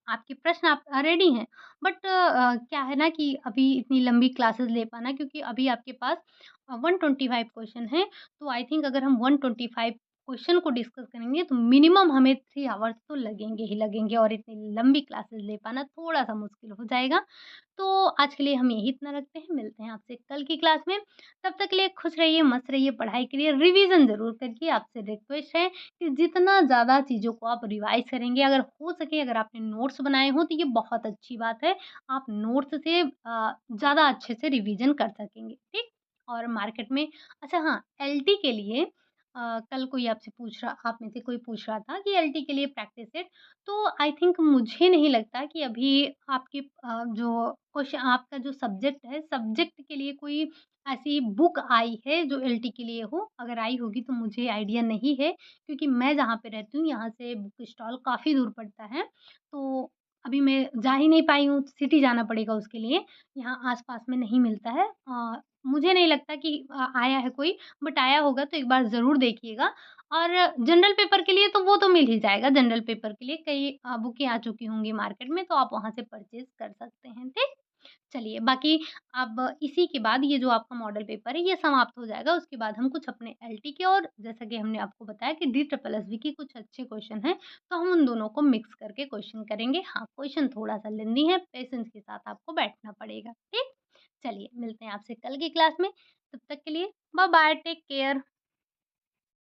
आपके प्रश्न आप रेडी हैं, बट क्या है ना कि अभी इतनी लंबी क्लासेस ले पाना क्योंकि अभी आपके पास 125 क्वेश्चन हैं, तो आई थिंक अगर हम 125 क्वेश्चन को डिस्कस करेंगे तो मिनिमम हमें 3 आवर्स तो लगेंगे ही लगेंगे और इतनी लंबी क्लासेस ले पाना थोड़ा-सा मुश्किल हो जाएगा। तो आज के लिए हम यही इतना रखते हैं, मिलते हैं आपसे कल की क्लास में। तब तक के लिए खुश रहिए, मस्त रहिए, पढ़ाई करिए, रिवीज़न ज़रूर करिए। आपसे रिक्वेस्ट है कि जितना ज़्यादा चीज़ों को आप रिवाइज़ करेंगे, अगर हो सके अगर आपने नोट्स बनाए हों, तो ये बहुत अच्छी बात है। आप नोट्स से ज़्यादा अच्छे से रिवीज़न कर सकेंगे, ठीक? और मार्केट में अच्छा हाँ, एलटी के लिए कल कोई आपसे पूछ रहा आप में से कोई पूछ रहा था कि एलटी के लिए प्रैक्टिस सेट, तो आई थिंक मुझे नहीं लगता कि अभी आपके जो क्वेश्चन आपका जो सब्जेक्ट है, सब्जेक्ट के लिए कोई ऐसी बुक आई है जो एलटी के लिए हो। अगर आई होगी तो मुझे आइडिया नहीं है क्योंकि मैं जहाँ पे रहती हूँ यहाँ से बुक स्टॉल काफ़ी दूर पड़ता है। तो अभी मैं जा ही नहीं पाई हूँ, सिटी जाना पड़ेगा उसके लिए। यहाँ आस-पास में नहीं मिलता है। मुझे नहीं लगता कि आया है कोई, बट आया होगा तो एक बार ज़रूर देखिएगा। और जनरल पेपर के लिए तो वो तो मिल ही जाएगा, जनरल पेपर के लिए कई बुकें आ चुकी होंगी मार्केट में, तो आप वहाँ से परचेज़ कर सकते हैं, ठीक? चलिए बाकी अब इसी के बाद ये जो आपका मॉडल पेपर है ये समाप्त हो जाएगा, उसके बाद हम कुछ अपने एलटी के और जैसा कि हमने आपको बताया कि डी ट्रिपल एसबी के कुछ अच्छे क्वेश्चन हैं, तो हम उन दोनों को मिक्स करके क्वेश्चन करेंगे। हाँ, क्वेश्चन थोड़ा-सा लेंदी है, पेशेंस के साथ आपको बैठना पड़ेगा, ठीक? चलिए मिलते हैं आपसे कल की क्लास में, तब तक के लिए बाय-बाय, टेक केयर।